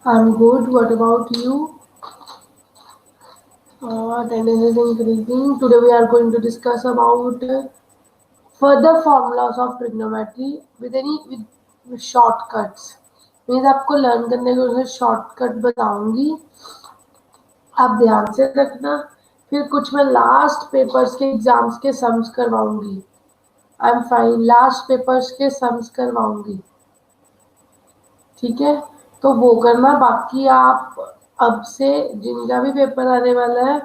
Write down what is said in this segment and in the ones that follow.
I'm good. What about you? Attendance is increasing. Today we are going to discuss about further formulas of trigonometry with shortcuts. Means आपको learn करने के लिए shortcut बताऊंगी, आप ध्यान से रखना। फिर कुछ मैं लास्ट पेपर्स के एग्जाम्स के सम्स करवाऊंगी। I am fine, last papers के सम्स करवाऊंगी, ठीक है? तो वो करना। बाकी आप अब से जिनका भी पेपर आने वाला है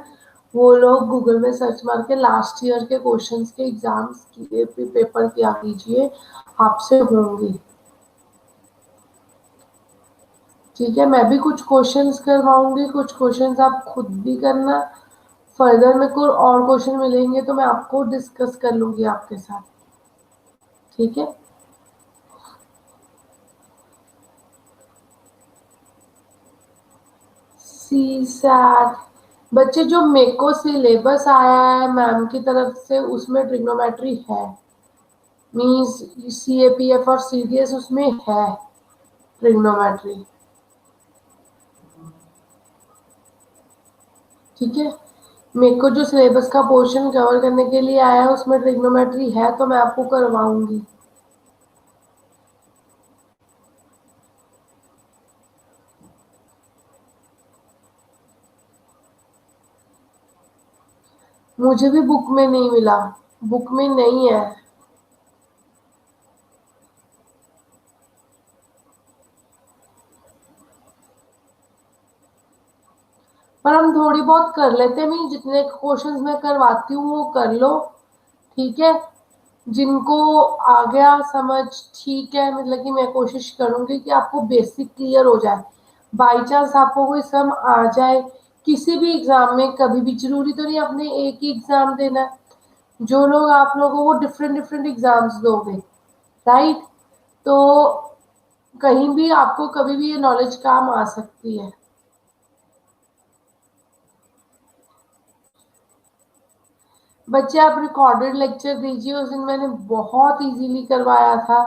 वो लोग गूगल में सर्च मार के लास्ट ईयर के क्वेश्चंस के एग्जाम्स के पेपर किया कीजिए, आपसे होंगे, ठीक है? मैं भी कुछ क्वेश्चंस करवाऊंगी, कुछ क्वेश्चंस आप खुद भी करना। फर्दर में कोई और क्वेश्चन मिलेंगे तो मैं आपको डिस्कस कर लूंगी आपके साथ, ठीक है? सी सैट बच्चे, जो मेको सिलेबस आया है मैम की तरफ से उसमें ट्रिग्नोमेट्री है। मीन्स CAPF और CDS उसमें है ट्रिग्नोमेट्री, ठीक है? मेरे को जो सिलेबस का पोर्शन कवर करने के लिए आया है उसमें ट्रिग्नोमेट्री है, तो मैं आपको करवाऊंगी। मुझे भी बुक में नहीं मिला, बुक में नहीं है। पर हम थोड़ी बहुत कर लेते हैं। मैं जितने क्वेश्चंस मैं करवाती हूँ वो कर लो, ठीक है? जिनको आ गया समझ, ठीक है, मतलब कि मैं कोशिश करूंगी कि आपको बेसिक क्लियर हो जाए। बाई चांस आपको कोई सम आ जाए किसी भी एग्जाम में, कभी भी जरूरी तो नहीं आपने एक ही एग्जाम देना है। जो लोग आप लोगों को डिफरेंट डिफरेंट एग्जाम्स दोगे, राइट? तो कहीं भी आपको कभी भी ये नॉलेज काम आ सकती है। बच्चे, आप रिकॉर्डेड लेक्चर दीजिए, उस दिन मैंने बहुत इजीली करवाया था,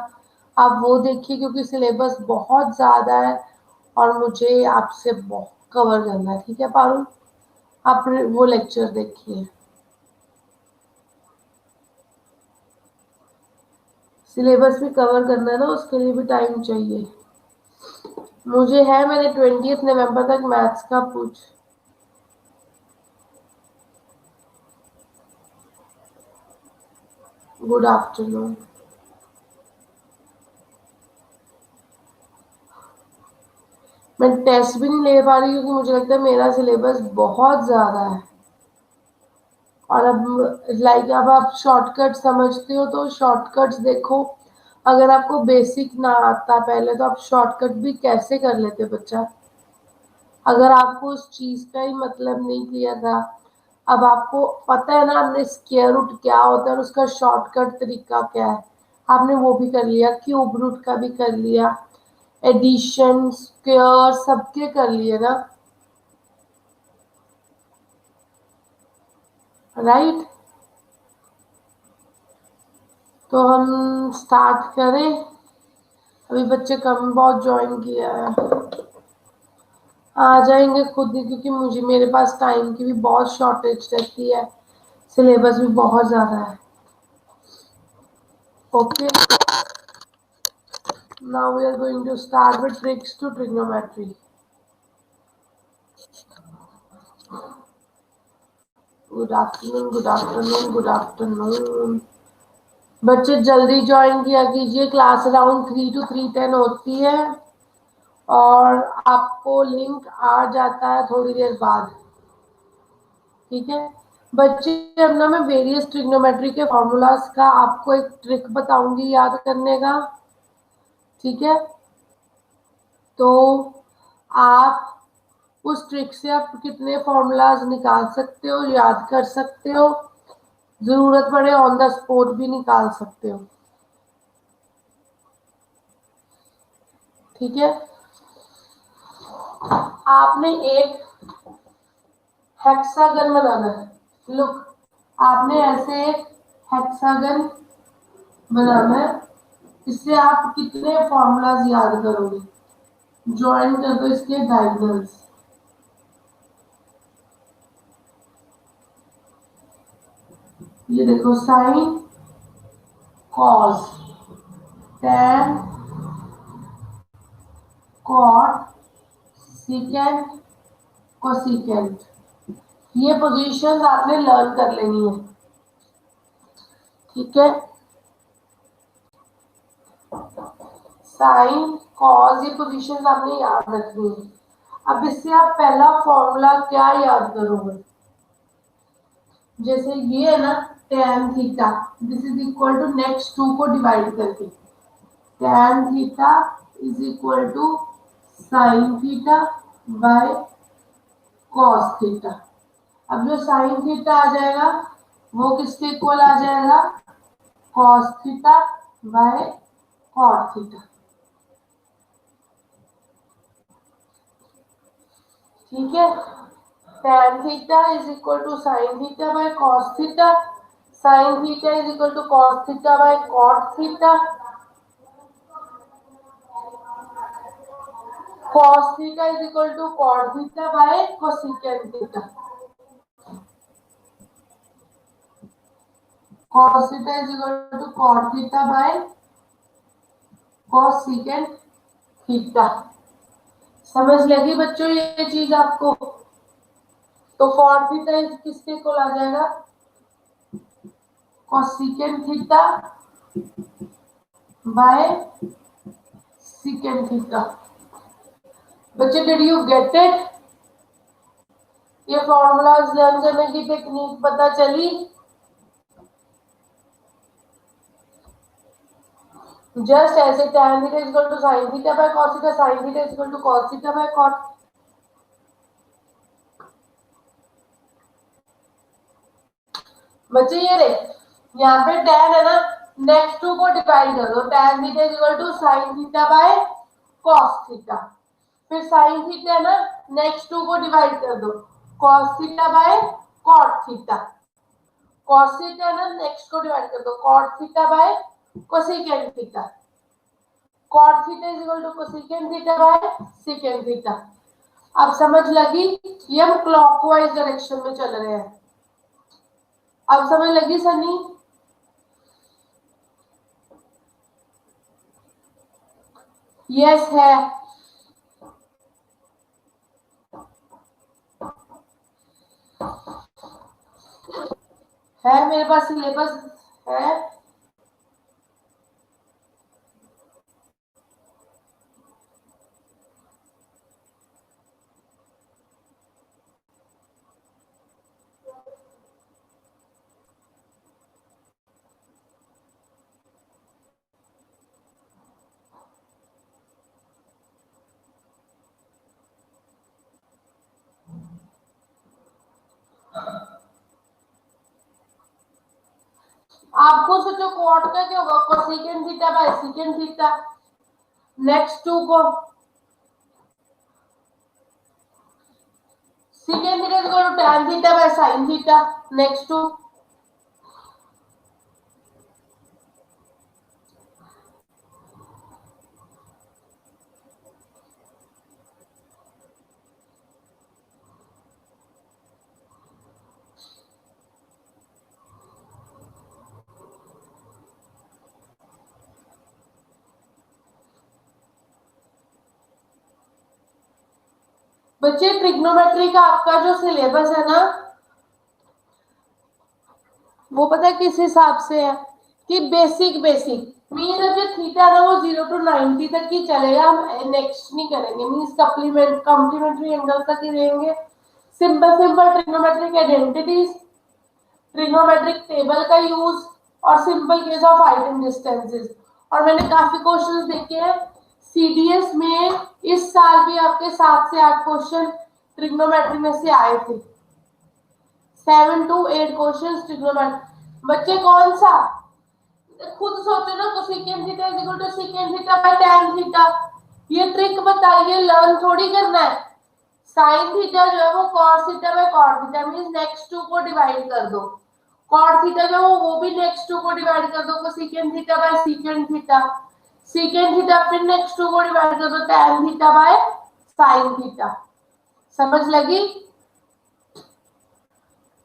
आप वो देखिए, क्योंकि सिलेबस बहुत ज़्यादा है और मुझे आपसे बहुत कवर करना है, ठीक है पारुल? आप वो लेक्चर देखिए, सिलेबस भी कवर करना है ना, उसके लिए भी टाइम चाहिए। मुझे है, मैंने 20 नवंबर तक मैथ्स का पूछ। Good afternoon. मैं टेस्ट भी नहीं ले पा रही क्योंकि मुझे लगता है मेरा सिलेबस बहुत ज़्यादा है। और अब लाइक अब आप शॉर्टकट समझते हो तो शॉर्टकट्स देखो। अगर आपको बेसिक ना आता पहले तो आप शॉर्टकट भी कैसे कर लेते बच्चा, अगर आपको उस चीज का ही मतलब नहीं किया था। अब आपको पता है ना आपने स्क्वायर रूट क्या होता है और उसका शॉर्टकट तरीका क्या है, आपने वो भी कर लिया, क्यूब रूट का भी कर लिया, एडिशन स्क्वायर सबके कर लिए ना, राइट? तो हम स्टार्ट करें। अभी बच्चे कम बहुत ज्वाइन किया है, आ जाएंगे खुद ही, क्योंकि मुझे मेरे पास टाइम की भी बहुत शॉर्टेज रहती है, सिलेबस भी बहुत ज़्यादा है। Okay, now we are going to start with tricks to trigonometry. Good afternoon, good afternoon, good afternoon. बच्चे जल्दी ज्वाइन किया कीजिए, क्लास अराउंड 3 to 3:10 होती है और आपको लिंक आ जाता है थोड़ी देर बाद, ठीक है? बच्चे, अब ना मैं वेरियस ट्रिग्नोमेट्री के फॉर्मूलाज का आपको एक ट्रिक बताऊंगी याद करने का, ठीक है? तो आप उस ट्रिक से आप कितने फॉर्मूलाज निकाल सकते हो, याद कर सकते हो, जरूरत पड़े ऑन द स्पॉट भी निकाल सकते हो, ठीक है? आपने एक हेक्सागन बनाना है, लुक, आपने ऐसे एक हेक्सागन बनाना है। इससे आप कितने फॉर्मूलाज याद करोगे? ज्वाइन कर दो इसके डायगोनल्स। ये देखो sine cos tan cot secant cosecant, ये पोजीशंस आपने लर्न कर लेनी है, ठीक है। साइन कॉस ये पोजीशंस आपने याद रखनी है। अब इससे आप पहला फॉर्मूला क्या याद करोगे, जैसे ये है ना tan theta, this is equal to next to को डिवाइड करके, tan theta is equal to sine theta by cos theta. अब जो साइन थीटा आ जाएगा वो किसके इक्वल आ जाएगा, cos theta by cot theta, ठीक है। tan theta is equal to sine theta by cos theta, sine theta is equal to cos theta by cot theta, cos theta is equal to cot theta by cosecant theta. Cos theta is equal to cot theta by cosecant theta. समझ लगी बच्चों ये चीज आपको? तो cot theta किसके equal आ जाएगा, cosecant theta by secant theta. बच्चे डिड यू गेट इट? ये फॉर्मूलाज लर्न करने की टेक्निक पता चली? जस्ट ऐसे tan theta is equal to sin theta by cos theta, sin theta is equal to cos theta by cot। बच्चे ये देख, यहाँ पे tan है ना, नेक्स्ट टू को डिवाइड कर दो, tan theta is equal to sin theta by cos theta, फिर sin थीटा है ना, नेक्स्ट टू को डिवाइड कर दो, cos theta by cot theta, cos theta है ना, नेक्स्ट को डिवाइड कर दो, cot theta by cosecant theta, cot theta is equal to cosecant theta by secant theta. अब समझ लगी? ये हम क्लॉकवाइज डायरेक्शन में चल रहे हैं। अब समझ लगी सनी? यस है। है मेरे पास सिलेबस है। आपको सोचो क्वाड का क्या होगा, cosecant theta by secant theta, next to को second theta is equal to tan theta by sin theta, next two. बच्चे ट्रिग्नोमेट्री का आपका जो सिलेबस है ना, वो पता है किस हिसाब से है कि बेसिक मीन जो थीटा है वो 0 to 90 तक ही चलेगा, हम नेक्स्ट नहीं करेंगे, मीन्स कॉम्प्लीमेंट्री एंगल तक ही रहेंगे। Simple trigonometric identities, trigonometric table का यूज और simple case of height and distances. और मैंने काफी क्वेश्चंस देखे हैं सीडीएस में, इस साल भी आपके 7 से 8 क्वेश्चन ट्रिग्नोमेट्री में से आए थे, 7 to 8 क्वेश्चन ट्रिग्नोमेट्री। बच्चे कौन सा, खुद सोचो ना, cosecant theta is equal to secant theta by tan theta, ये ट्रिक बताइए, लर्न थोड़ी करना है। साइन थीटा जो है वो cos theta by cot theta, means next to को डिवाइड कर दो, cot थीटा जो है वो भी नेक्स्ट टू को डिवाइड कर दो, cosecant theta by secant theta, secant theta, फिर नेक्स्ट टू को डिवाइड कर दो tan theta by sin theta. समझ लगी?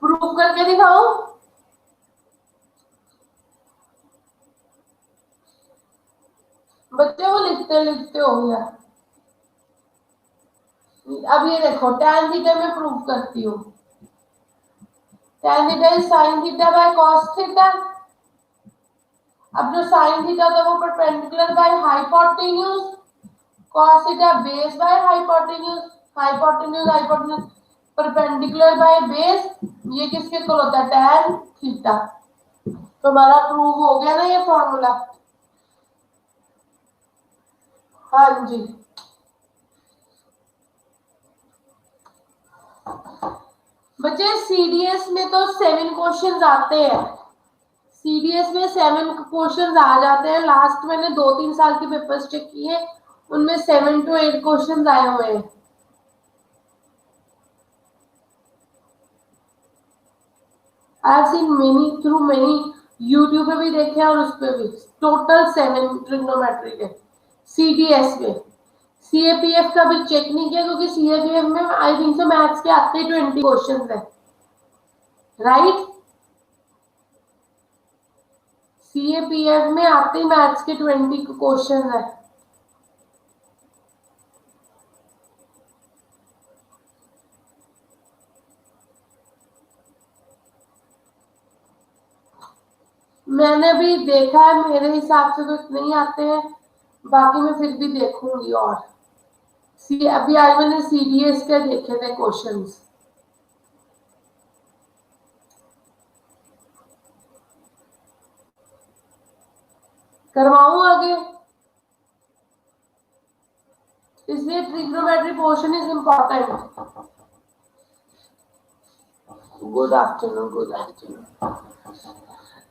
प्रूव करके दिखाऊं? बच्चे वो लिखते लिखते हो गया। अब ये देखो tan थीटा में प्रूव करती हूँ। tan theta is sin theta by cos theta. अब जो sin थीटा था वो perpendicular by hypotenuse, cos theta base by hypotenuse, hypotenuse hypotenuse perpendicular by base, ये किसके इक्वल होता है? tan theta. तो हमारा प्रूव हो गया ना ये फॉर्मूला। हाँ जी, बच्चे सीडीएस में तो 7 क्वेश्चंस आते हैं। सीडीएस में 7 क्वेश्चंस आ जाते हैं। लास्ट मैंने 2-3 साल के पेपर्स चेक किए, उनमें 7 to 8 क्वेश्चंस आए हुए हैं। I have seen many through many, YouTube पे भी देखे और उस पे भी। टोटल 7 ट्रिग्नोमेट्री के सीडीएस में। सीएपीएफ का भी चेक नहीं किया क्योंकि सीएपीएफ में आई थिंक सो मैथ्स के आते 20 क्वेश्चंस है, राइट? सीएपीएफ में आते मैथ्स के 20 क्वेश्चन है। मैंने भी देखा है, मेरे हिसाब से तो इतने ही आते हैं, बाकी मैं फिर भी देखूंगी। और अभी आज मैंने सीडीएस के देखे थे क्वेश्चंस। करवाऊं आगे? इसलिए trigonometry portion is important. Good afternoon, good afternoon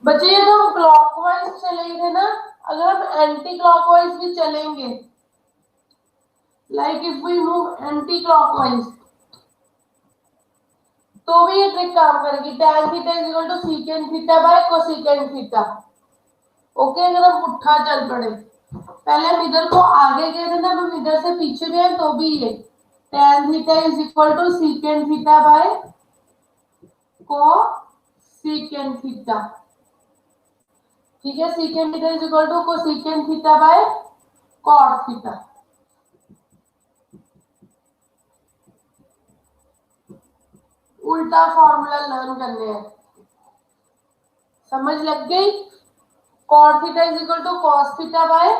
बच्चे। ये तो हम क्लॉकवाइज चले थे ना, अगर हम एंटी क्लॉकवाइज भी चलेंगे, like if we move anticlockwise, तो भी ये ट्रिक काम करेगी। tan theta is equal to secant theta by cosecant theta. Okay, अगर हम उठा चल पड़े, पहले हम इधर को आगे गए थे ना, हम इधर से पीछे भी हैं तो भी ये tan theta is equal to secant theta by cosecant theta. ठीक है, secant theta is equal to cosecant theta by cot theta. उल्टा फॉर्मूला लर्न करने हैं। समझ लग गई? Cot theta is equal to cos theta by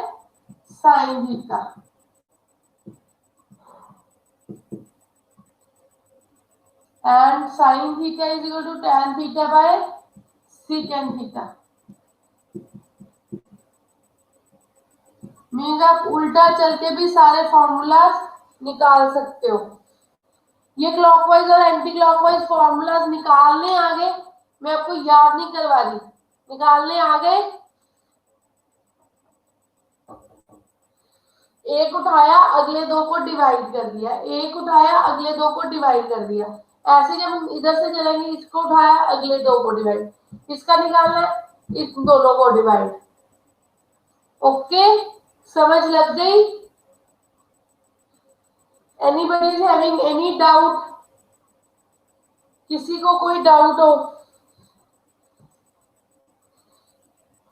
sine theta. And sine theta is equal to tan theta by secant theta. Means आप उल्टा चल के भी सारे फॉर्मूलाज निकाल सकते हो। ये क्लॉकवाइज और एंटी क्लॉकवाइज फॉर्मूलाज निकालने आगे, मैं आपको याद नहीं करवा रही, निकालने आगे। एक उठाया अगले दो को डिवाइड कर दिया, एक उठाया अगले दो को डिवाइड कर दिया। ऐसे जब हम इधर से चलेंगे, इसको उठाया अगले दो को डिवाइड, इसका निकालना है, इस दोनों को डिवाइड। ओके, समझ लग गई? Anybody is having any doubt? किसी को कोई डाउट हो?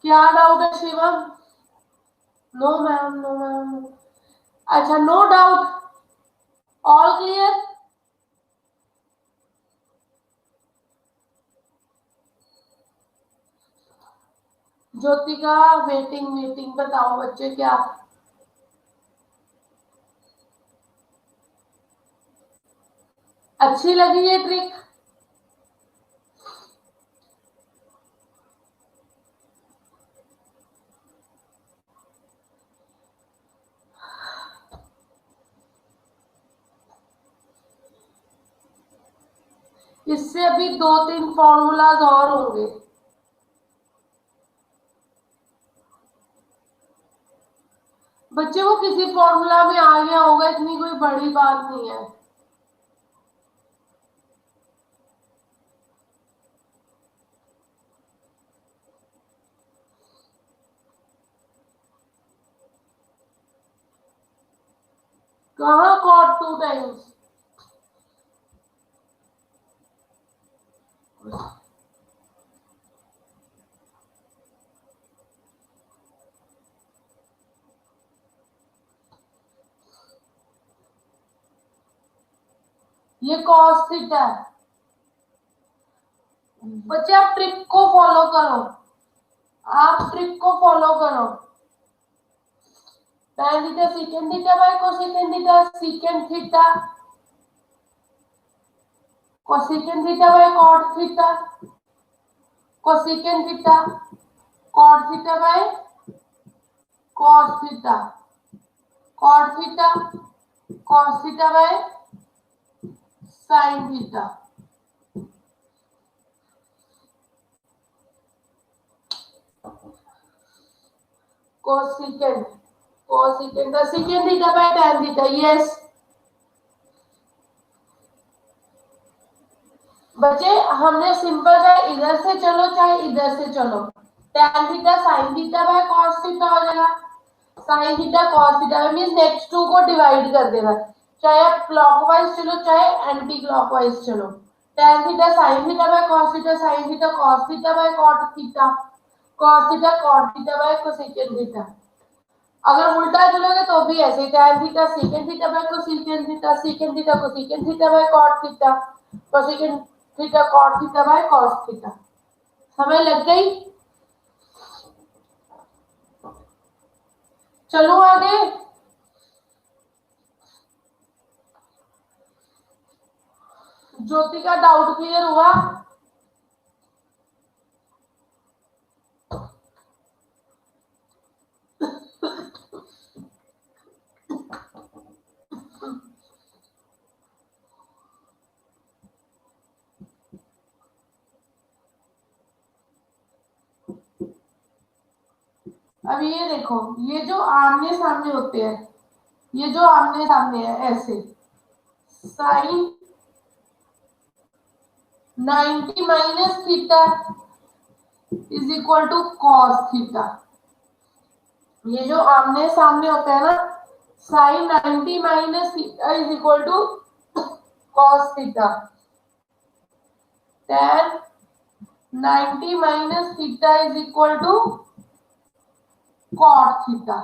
क्या डाउट है Shivam? No ma'am, no ma'am. अच्छा, no doubt, all clear? Jyotika waiting meeting, बताओ बच्चे क्या? अच्छी लगी ये ट्रिक? इससे अभी 2-3 फॉर्मूलाज और होंगे। बच्चे वो किसी फॉर्मूला में आ गया होगा, इतनी कोई बड़ी बात नहीं है। कहाँ कॉट 2 टाइम्स? ये कॉस थीटा है। बच्चे आप ट्रिक को फॉलो करो, आप ट्रिक को फॉलो करो। tan theta secant theta by cosecant theta, secant theta cosecant theta by cot theta, cosecant theta cot theta by cos theta, cot theta cos theta by sin theta. cosecant cosecant का secant theta by tan theta, yes. बच्चे हमने simple चाहे इधर से चलो चाहे इधर से चलो, tan theta sin theta by cos theta हो जाएगा, sin theta cos theta means next to को डिवाइड कर देगा, चाहे आप क्लॉकवाइज चलो चाहे एंटी क्लॉकवाइज चलो। tan theta sin theta by cos theta, sin theta cos theta by cot theta, cos theta cot theta by cosecant theta. अगर उल्टा चलोगे तो भी ऐसे, tan theta secant theta by cosecant theta, secant theta cosecant theta by cot theta, cosecant theta cot theta by cos theta. समझ लग गई? चलो आगे। ज्योति का डाउट क्लियर हुआ? अब ये देखो, ये जो आमने सामने होते हैं, ये जो आमने सामने है ऐसे, sine 90 minus theta is equal to cos theta. ये जो आमने सामने होता है ना, sine 90 minus theta is equal to cos theta, tan 90 minus theta is equal to cot theta,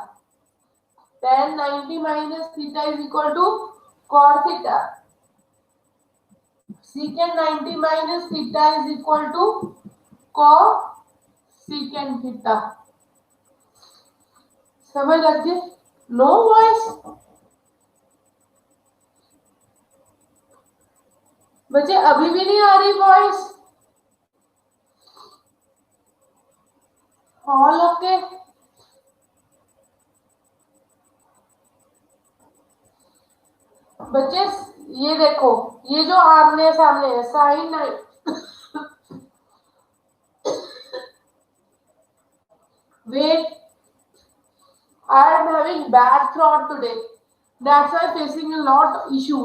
tan 90 minus theta is equal to cot theta, secant 90 minus theta is equal to cosecant theta। समझ लग गई? No voice? बच्चे अभी भी नहीं आ रही voice? All okay? बच्चे ये देखो, ये जो आमने सामने है, sine wait, I am having bad throat today. That's why facing a lot issue.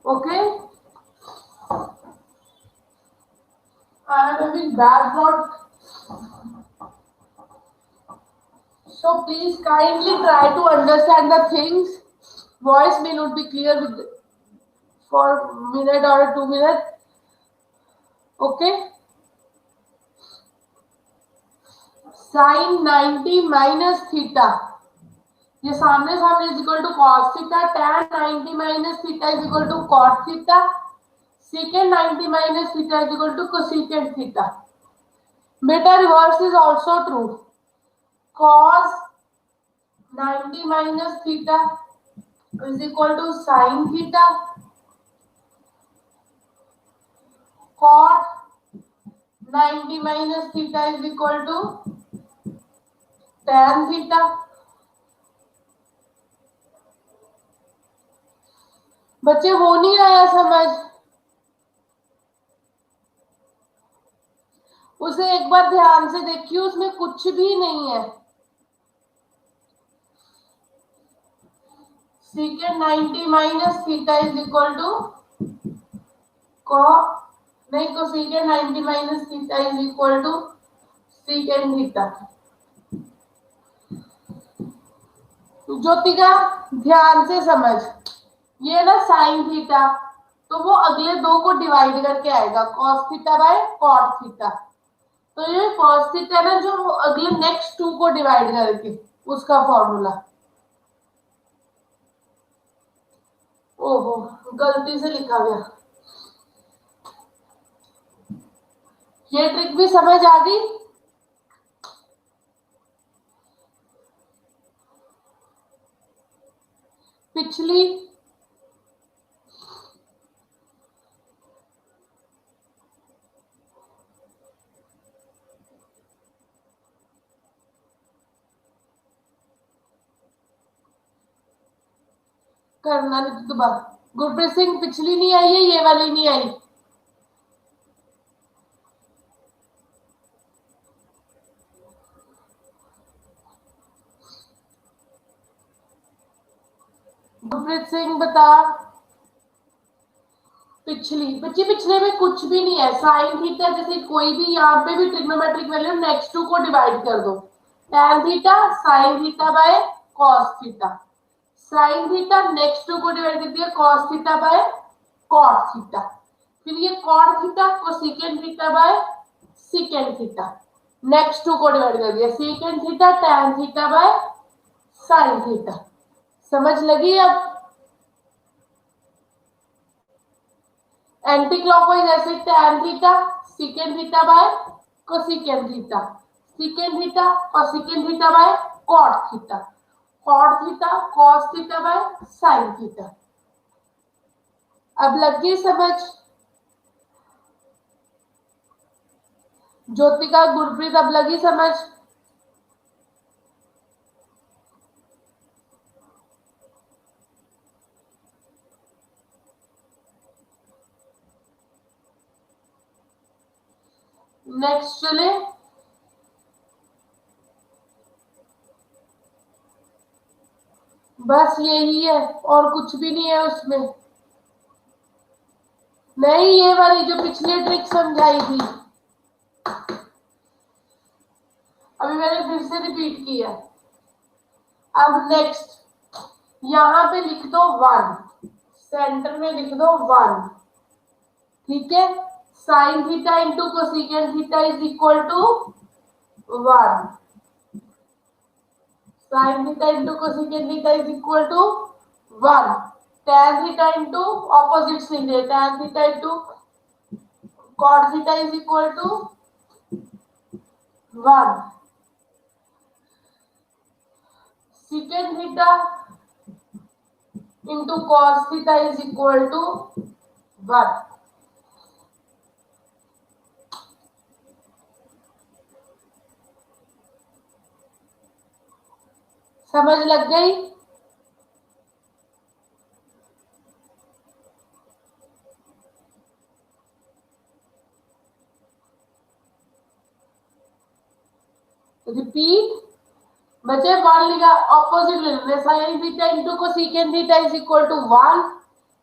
Okay? I am having bad throat. So please kindly try to understand the things. Voice may not be clear with for a minute or 2 minutes. Okay? Sin 90 minus theta. ये सामने सामने is equal to cos theta, tan 90 minus theta is equal to cot theta, secant 90 minus theta is equal to cosecant theta. Beta reverse is also true. Cos 90 minus theta is equal to sin theta, cot 90 minus theta is equal to tan theta। बच्चे वो नहीं आया समझ? उसे एक बार ध्यान से देखिए, उसमें कुछ भी नहीं है। secant 90 minus theta is equal to नहीं तो secant 90 minus theta is equal to secant theta। Jyotika ध्यान से समझ, ये ना साइन थीटा, तो वो अगले दो को डिवाइड करके आएगा, cos theta by cot theta. तो ये कॉस थीटा ना जो वो अगले नेक्स्ट टू को डिवाइड करके, उसका फॉर्मूला। ओहो, गलती से लिखा गया। ये ट्रिक भी समझ आ गई। पिछली करना नहीं तो दोबारा। गुरप्रीत सिंह पिछली नहीं आई है, ये वाली नहीं आई। गुरप्रीत सिंह बता। पिछली बच्ची, पिछले में कुछ भी नहीं है। साइन थीटा जैसे कोई भी यहाँ पे भी ट्रिग्नोमेट्रिक वैल्यू नेक्स्ट टू को डिवाइड कर दो, tan theta sine theta by cos theta. Sine theta next to को डिवाइड कर दिया cos theta by cot theta. फिर ये कॉट थीटा को secant theta by secant theta, next to को डिवाइड कर दिया secant theta tan theta by sine theta. समझ लगी अब? एंटी क्लॉकवाइज ऐसे tan theta secant theta by cosecant theta, secant theta और secant theta by cot theta, cot theta cos theta by sine theta. अब लग गई समझ? ज्योतिका गुरप्रीत अब लगी समझ? नेक्स्ट चले। बस यही है और कुछ भी नहीं है उसमें। नहीं, ये वाली जो पिछली ट्रिक समझाई थी अभी मैंने फिर से रिपीट किया। अब नेक्स्ट यहां पे लिख दो 1, सेंटर में लिख दो 1, ठीक है। Sine theta into cosecant theta is equal to 1, sine theta into cosecant theta is equal to 1, tan theta into opposite लिख दे, tan theta into cot theta is equal to 1, secant theta into cos theta is equal to 1। समझ लग गई? Repeat बचे 1 लिखा, opposite ले लेंगे, sine theta into cosecant theta is equal to 1,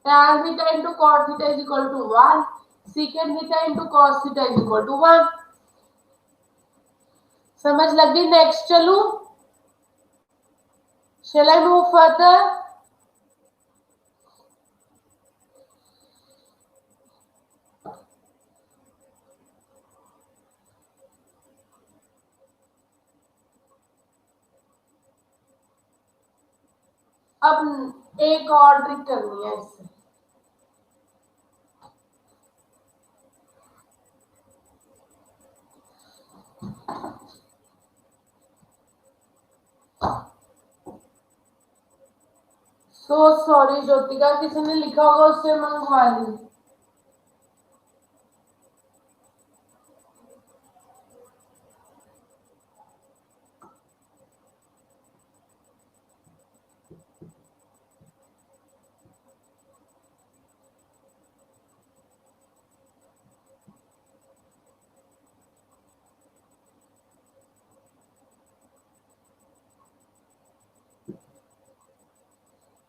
tan theta into cot theta is equal to 1, secant theta into cos theta is equal to 1। समझ लग गई? नेक्स्ट चलू। Shall I move further? अब एक और ट्रिक करनी है इससे। सो सॉरी ज्योतिका, किसी ने लिखा होगा उससे मंगवा ली।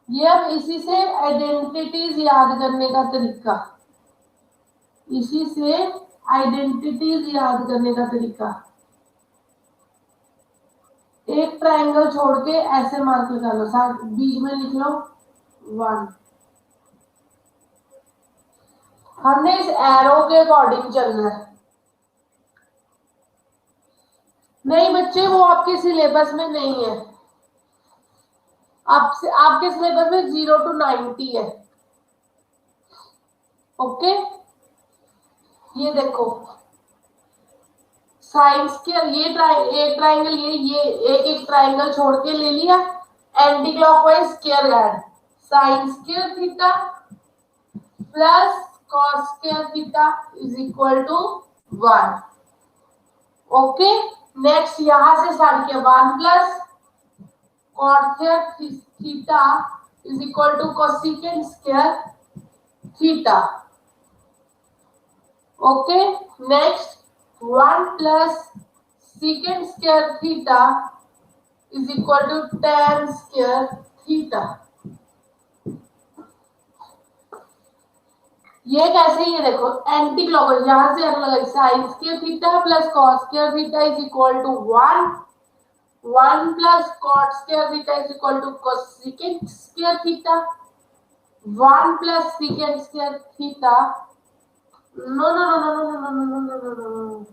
ये अब इसी से आइडेंटिटीज याद करने का तरीका, इसी से आइडेंटिटीज याद करने का तरीका। एक ट्रायंगल छोड़ के ऐसे मार्क लगा लो, साथ बीच में लिख लो 1। हमने इस एरो के अकॉर्डिंग चलना है। नहीं बच्चे, वो आपके सिलेबस में नहीं है। आपसे आपके सिलेबस में 0 to 90 है। ओके, ये देखो साइंस के ये एक ट्राइंगल, ये एक एक ट्राइंगल छोड़ के ले लिया, anticlockwise square guard, sine square theta plus cos square theta is equal to 1। Okay, next यहां से स्टार्ट किया, 1 plus cot theta is equal to cosecant square theta. Okay, next 1 plus secant square theta is equal to tan square theta। ये कैसे, ये देखो anti clockwise, यहां से हम लगाई sine square theta plus cos square theta is equal to 1, 1 plus cot square theta is equal to cosecant square theta, 1 plus secant square theta. No no no no no no no no no no,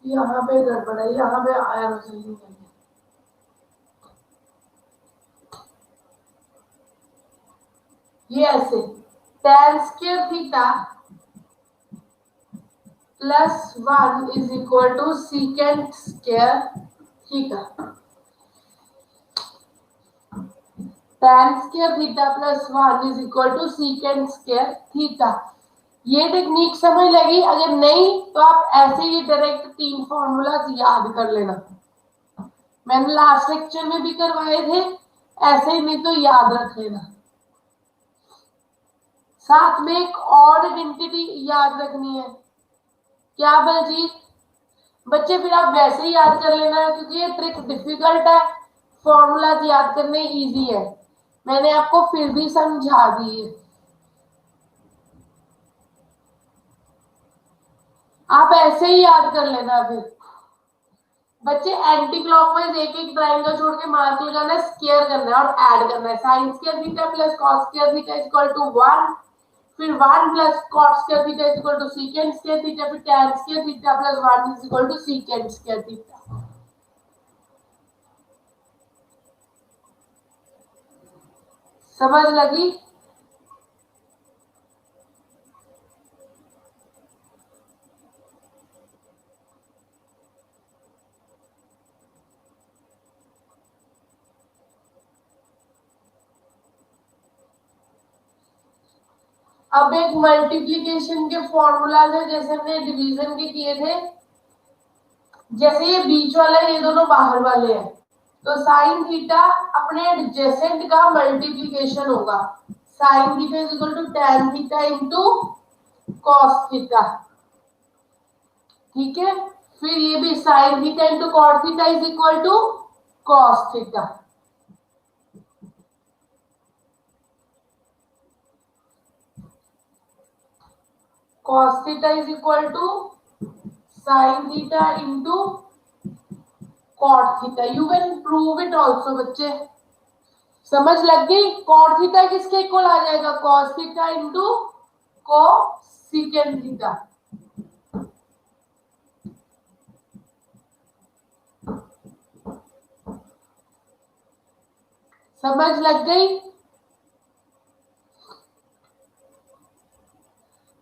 यहाँ पे गड़बड़ है, यहाँ पे arrow सही नहीं है। ये ऐसे tan square theta plus 1 is equal to secant square theta, tan square theta plus 1 is equal to secant square theta. ये टेक्निक समझ लगी? अगर नहीं तो आप ऐसे ही डायरेक्ट 3 फॉर्मूलाज याद कर लेना, मैंने लास्ट लेक्चर में भी करवाए थे, ऐसे ही नहीं तो याद रख लेना। साथ में एक और आइडेंटिटी याद रखनी है, क्या बलजीत? बच्चे फिर आप वैसे ही याद कर लेना है, क्योंकि ये ट्रिक डिफिकल्ट है, फॉर्मूला याद करने इजी है, मैंने आपको फिर भी समझा दी है। आप ऐसे ही याद कर लेना। फिर बच्चे एंटी क्लॉकवाइज एक एक ट्रायंगल छोड़ के मार्क लगाना है, स्क्वायर करना है और ऐड करना है, sine square theta plus cos square theta is equal to 1, फिर 1 plus cot square theta is equal to secant square theta, फिर tan square theta plus 1 is equal to secant square theta. समझ लगी? अब एक multiplication के formulas है, जैसे हमने डिवीजन के किए थे, जैसे ये बीच वाला है, ये दोनों बाहर वाले हैं, तो साइन थीटा अपने एडजेसेंट का मल्टीप्लिकेशन होगा, sine theta is equal to tan theta into cos theta. ठीक है, फिर ये भी sine theta into cot theta is equal to cos theta. cos theta is equal to sin theta into cot theta। You can prove it also बच्चे, समझ लग गई? cot theta किसके इक्वल आ जाएगा? cos theta into cosecant theta। समझ लग गई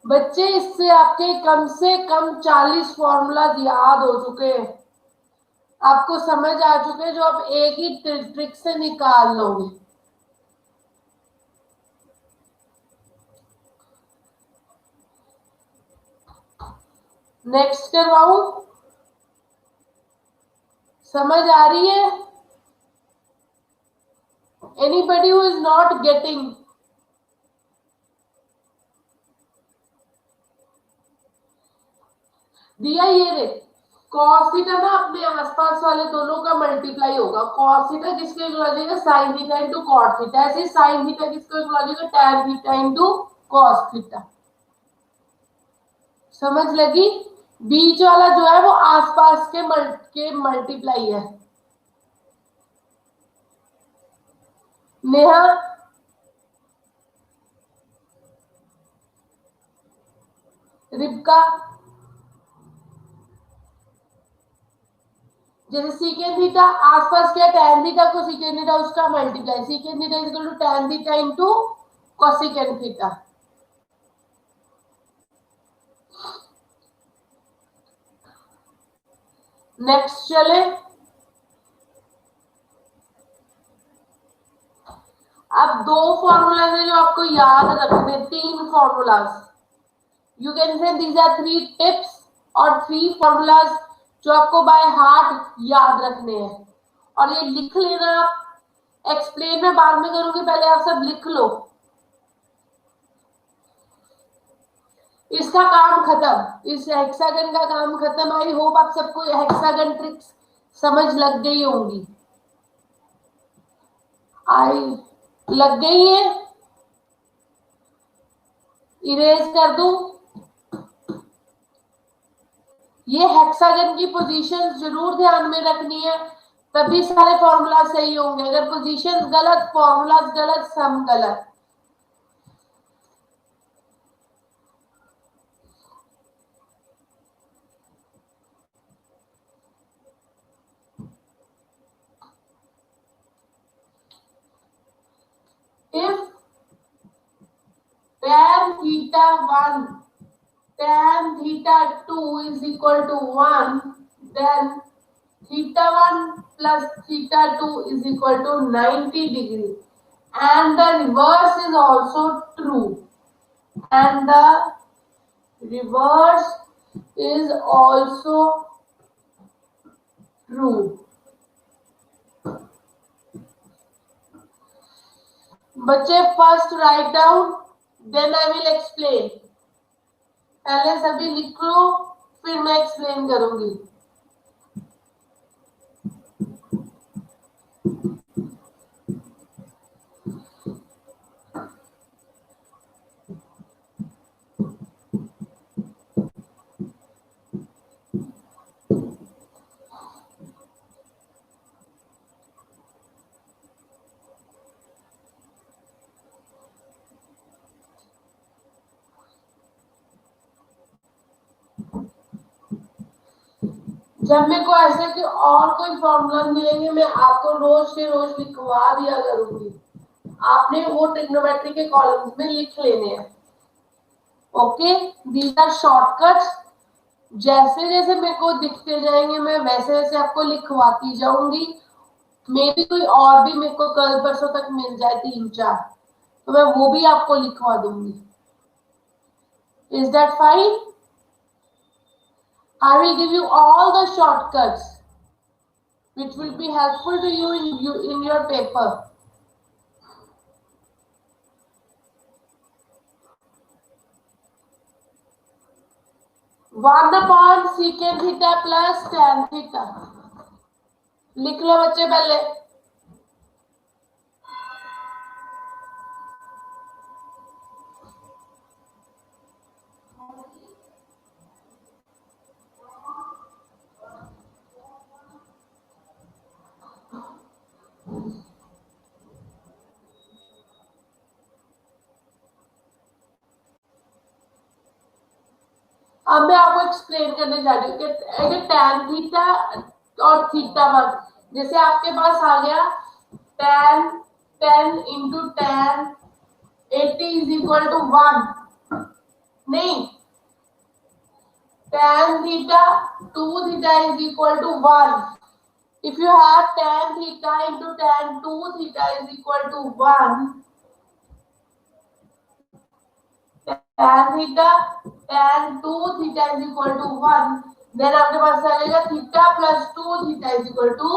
बच्चे? इससे आपके कम से कम 40 फॉर्मूला याद हो चुके हैं, आपको समझ आ चुके हैं, जो आप एक ही ट्रिक से निकाल लोगे। नेक्स्ट करवाऊं? समझ आ रही है? Anybody who is not getting? दिया ये रे, cos थीटा ना अपने आसपास वाले दोनों का मल्टीप्लाई होगा, cos थीटा किसके इक्वल आ जाएगा? sin theta into cot theta, ऐसे sin थीटा किसके इक्वल आ जाएगा? tan theta into cos theta. समझ लगी? बीच वाला जो है वो आसपास के मल्टीप्लाई है। नेहा, रिबका, जैसे सीकेंड थीटा आसपास क्या टैन थीटा को सीकेंड थीटा उसका multiply, secant theta is equal to tan theta into cosecant theta. Next चले, अब दो फॉर्मूलाज है जो आपको याद रखने, तीन formulas, you can say these are three tips और थ्री फॉर्मूलाज जो आपको बाय हार्ट याद रखने हैं। और ये लिख लेना, आप एक्सप्लेन में बाद में करूंगी, पहले आप सब लिख लो। इसका काम खत्म, इस हेक्सागन का काम खत्म। आई होप आप सबको हेक्सागन ट्रिक्स समझ लग गई होंगी। आई लग गई है? इरेज कर दूं? ये हेक्सागन की पोजीशन जरूर ध्यान में रखनी है, तभी सारे फॉर्मूला सही होंगे। अगर पोजीशन गलत, फॉर्मूला गलत, सम गलत। If tan theta 1 tan theta 2 is equal to 1, then theta 1 plus theta 2 is equal to 90 degree, and the reverse is also true, and the reverse is also true. बच्चे first write down, then I will explain. पहले सभी लिख लो, फिर मैं explain करूंगी। जब मेरे को ऐसे कि और कोई फॉर्मूला मिलेंगे, मैं आपको रोज के रोज लिखवा दिया करूंगी। आपने वो ट्रिग्नोमेट्री के कॉलम्स में लिख लेने हैं। Okay, these are shortcuts. जैसे जैसे मेरे को दिखते जाएंगे, मैं वैसे वैसे आपको लिखवाती जाऊंगी। मे भी कोई और भी मेरे को कल परसों तक मिल जाए 3-4, तो मैं वो भी आपको लिखवा दूंगी। Is that fine? I will give you all the shortcuts which will be helpful to you in your paper. 1 upon secant theta plus tan theta लिख लो बच्चे पहले। अब मैं आपको एक्सप्लेन करने जा रही हूँ कि tan थीटा और थीटा 1, जैसे आपके पास आ गया tan 10 into tan 80 is equal to 1, नहीं, tan theta 2 theta is equal to 1. If you have tan theta into tan 2 theta is equal to 1, tan theta tan 2 theta is equal to 1, then आपके पास आ जाएगा theta plus 2 theta is equal to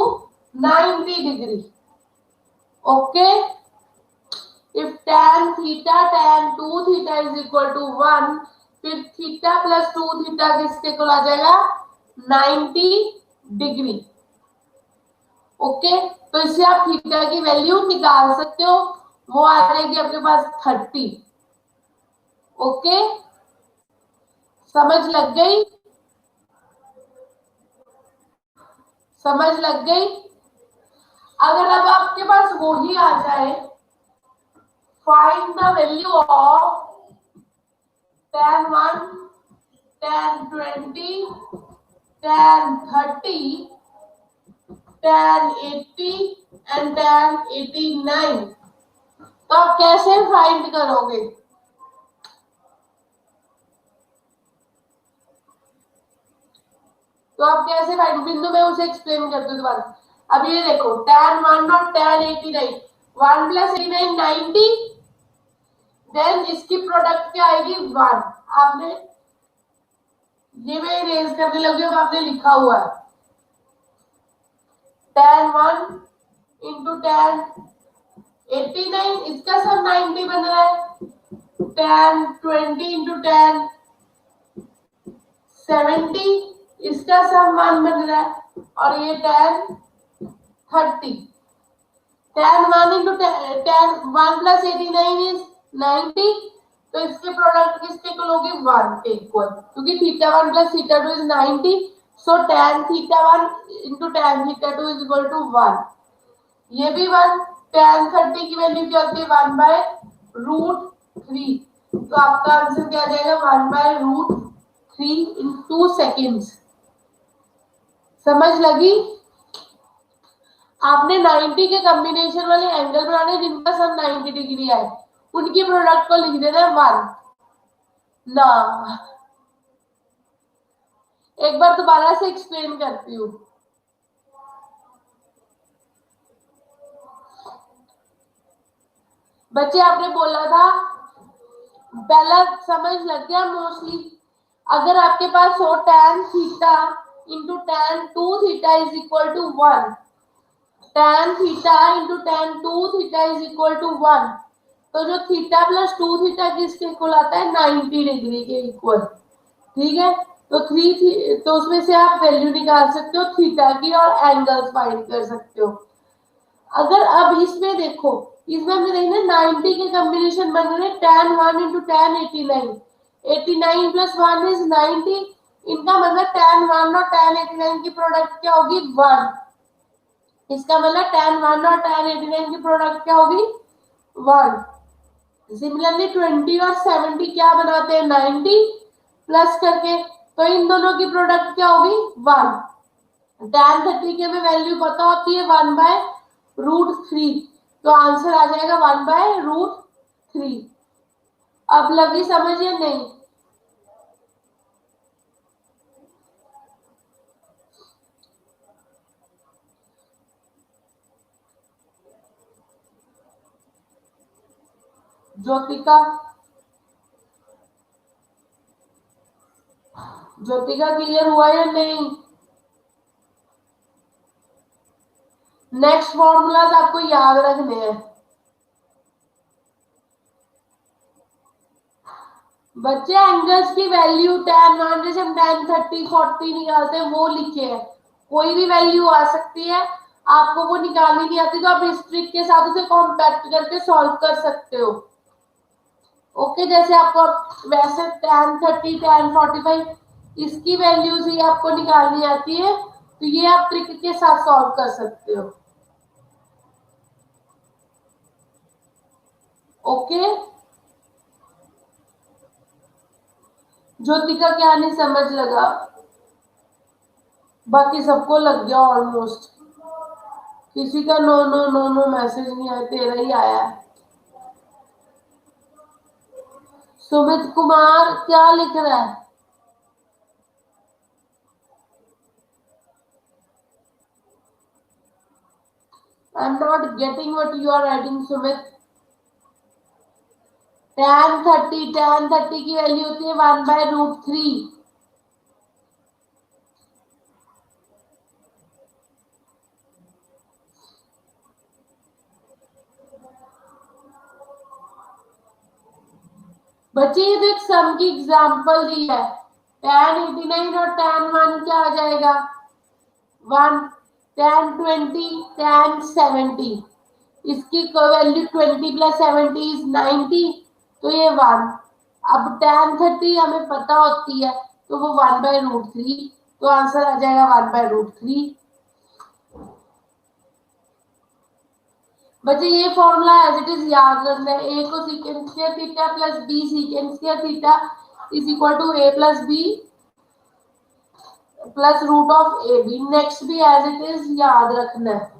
90 degree. Okay? If tan theta tan 2 theta is equal to 1, फिर theta plus 2 theta किसके को आ जाएगा 90 degree. Okay, तो इससे आप theta की वैल्यू निकाल सकते हो, वो आ जाएगी आपके पास 30। ओके, समझ लग गई? समझ लग गई? अगर अब आपके पास वो ही आ जाए, find the value of tan 1, tan 20, tan 30, tan 80 and tan 89, तो आप कैसे फाइंड करोगे? तो आप कैसे फाइंड, बिंदु में उसे एक्सप्लेन करती हूँ दोबारा। अब ये देखो tan 1 और tan 89, 1 प्लस 89 90, देन इसकी प्रोडक्ट क्या आएगी 1। आपने ये मैं इरेज करने लगी हूँ, आपने लिखा हुआ है tan 1 इंटू tan 89, इसका सब 90 बन रहा है, tan 20 इंटू tan 70, इसका सब 1 बन रहा है, और ये tan 30, tan 1 into tan 1 plus 89 is 90, तो इसके प्रोडक्ट किसके इक्वल होगी 1 के इक्वल, क्योंकि theta 1 plus theta 2 is 90, so tan theta 1 into tan theta 2 is equal to 1। ये भी 1, tan 30 की वैल्यू क्या होती है 1 बाय रूट 3, तो आपका आंसर क्या आ जाएगा 1 बाय रूट 3 इन 2 सेकेंड्स। समझ लगी? आपने 90 के कॉम्बिनेशन वाले एंगल बनाने जिनका सम 90 डिग्री है, उनकी प्रोडक्ट को लिख देना 1 ना। एक बार दोबारा से एक्सप्लेन करती हूँ। बच्चे आपने बोला था, पहला समझ लग गया मोस्टली। अगर आपके पास हो tan theta into tan 2 theta is equal to 1, tan theta into tan 2 theta is equal to 1, तो जो थीटा प्लस 2 थीटा किसके इक्वल आता है 90 डिग्री के इक्वल। ठीक है, तो तो उसमें से आप वैल्यू निकाल सकते हो थीटा की और एंगल्स फाइंड कर सकते हो। अगर अब इसमें देखो, इसमें हमने देखना 90 के कॉम्बिनेशन बन रहे tan 1 into tan 89, 89 plus 1 is 90, इनका मतलब tan 1 और tan 89 की प्रोडक्ट क्या होगी 1, इसका मतलब tan 1 और tan 89 की प्रोडक्ट क्या होगी 1। सिमिलरली 20 और 70 क्या बनाते हैं 90 प्लस करके, तो इन दोनों की प्रोडक्ट क्या होगी 1। tan 30 की हमें वैल्यू पता होती है 1 बाय रूट 3, तो आंसर आ जाएगा 1 बाय रूट 3। अब लगी समझ या नहीं? ज्योतिका, ज्योतिका क्लियर हुआ या नहीं? नेक्स्ट फॉर्मूलाज आपको याद रखने हैं बच्चे। एंगल्स की वैल्यू tan 1, जैसे हम tan 30 40 निकालते हैं वो लिखे हैं, कोई भी वैल्यू आ सकती है, आपको वो निकालनी नहीं आती तो आप इस ट्रिक के साथ उसे कॉम्पैक्ट करके सॉल्व कर सकते हो। ओके, जैसे आपको वैसे tan 30 tan 45 इसकी वैल्यूज ही आपको निकालनी आती है, तो ये आप ट्रिक के साथ सॉल्व कर सकते हो। ओके, ज्योतिका क्या नहीं समझ लगा? बाकी सबको लग गया ऑलमोस्ट, किसी का no no no no message नहीं आया, तेरा ही आया है। सुमित कुमार क्या लिख रहा है? I am not getting what you are writing Sumit. tan 30 की वैल्यू होती है 1 बाय रूट 3। बच्चे ये तो एक सम की एग्जांपल दी है, tan 89 और tan 1 क्या आ जाएगा 1, tan 20 tan 70, इसकी वैल्यू 20 प्लस 70 इज 90, तो ये 1। अब tan 30 हमें पता होती है, तो वो 1/√3, तो आंसर आ जाएगा 1/√3। बच्चे ये फॉर्मूला एज इट इज याद रखना है, ए को secant square theta plus B secant square theta is equal to A plus B plus root of A B. Next भी एज इट इज याद रखना है।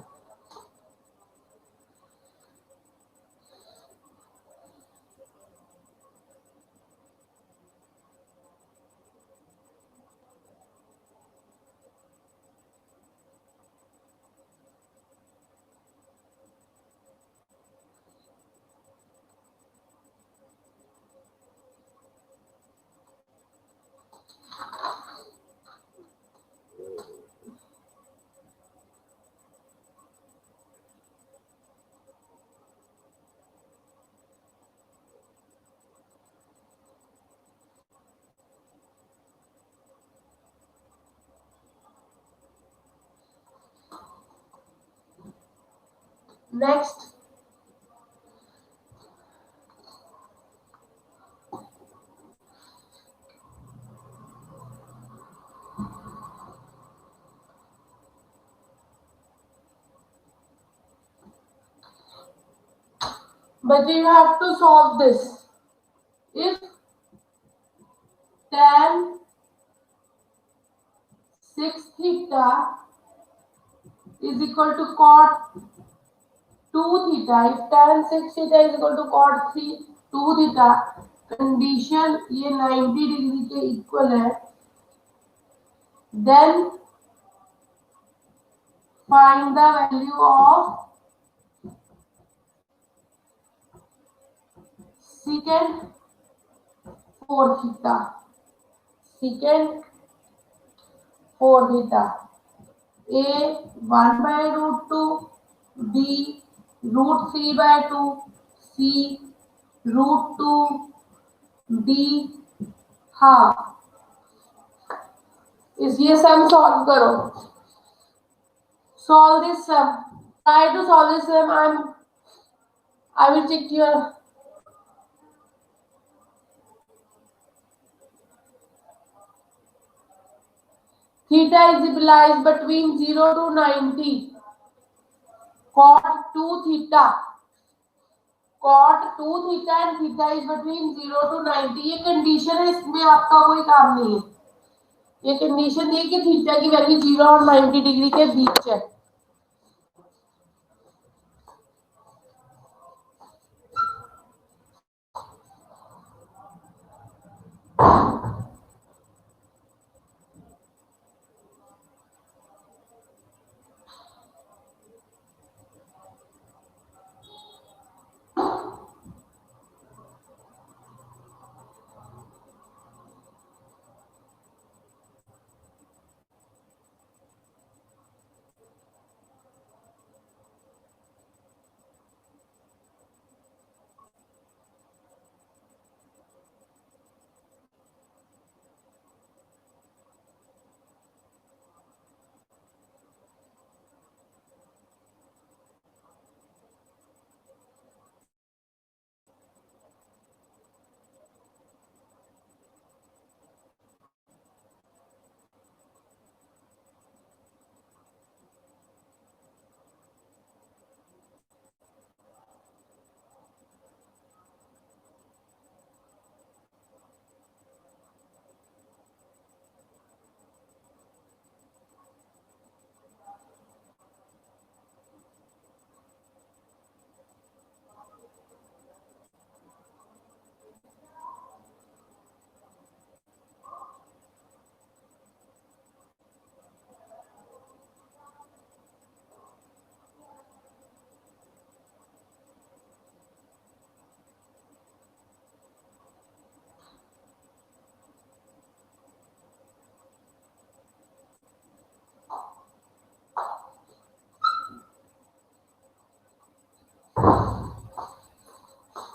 Next, but you have to solve this. If tan 6 theta is equal to cot 2 theta, if tan 6 theta is equal to cot 2 theta, condition ये 90 degree के equal है, then find the value of secant 4 theta, secant 4 theta, a 1/√2, b √3/2, c √2, d half. इस ये sum solve करो, solve this sum, try to solve this sum. I will check your theta is equalized between 0 to 90, cot 2 theta, cot 2 theta and theta is between 0 to 90। ये condition है, इसमें आपका कोई काम नहीं है। ये कंडीशन है कि थीटा की वैल्यू 0 और 90 डिग्री के बीच है।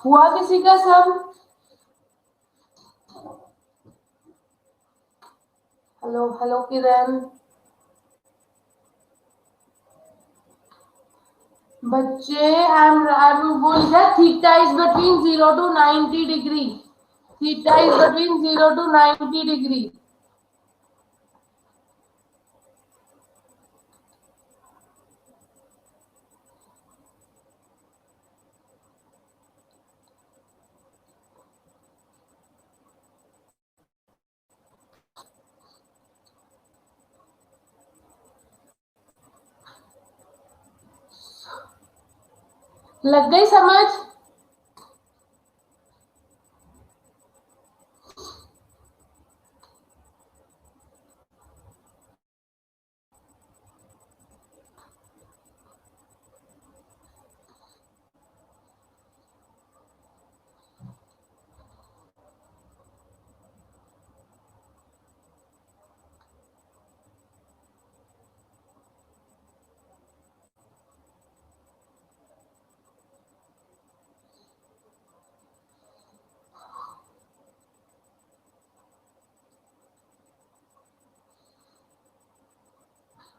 हुआ किसी का सम? हेलो हेलो किरण। बच्चे आई एम वो लिखा theta is between 0 to 90 degree, theta is between 0 to 90 degree. लग गई समझ?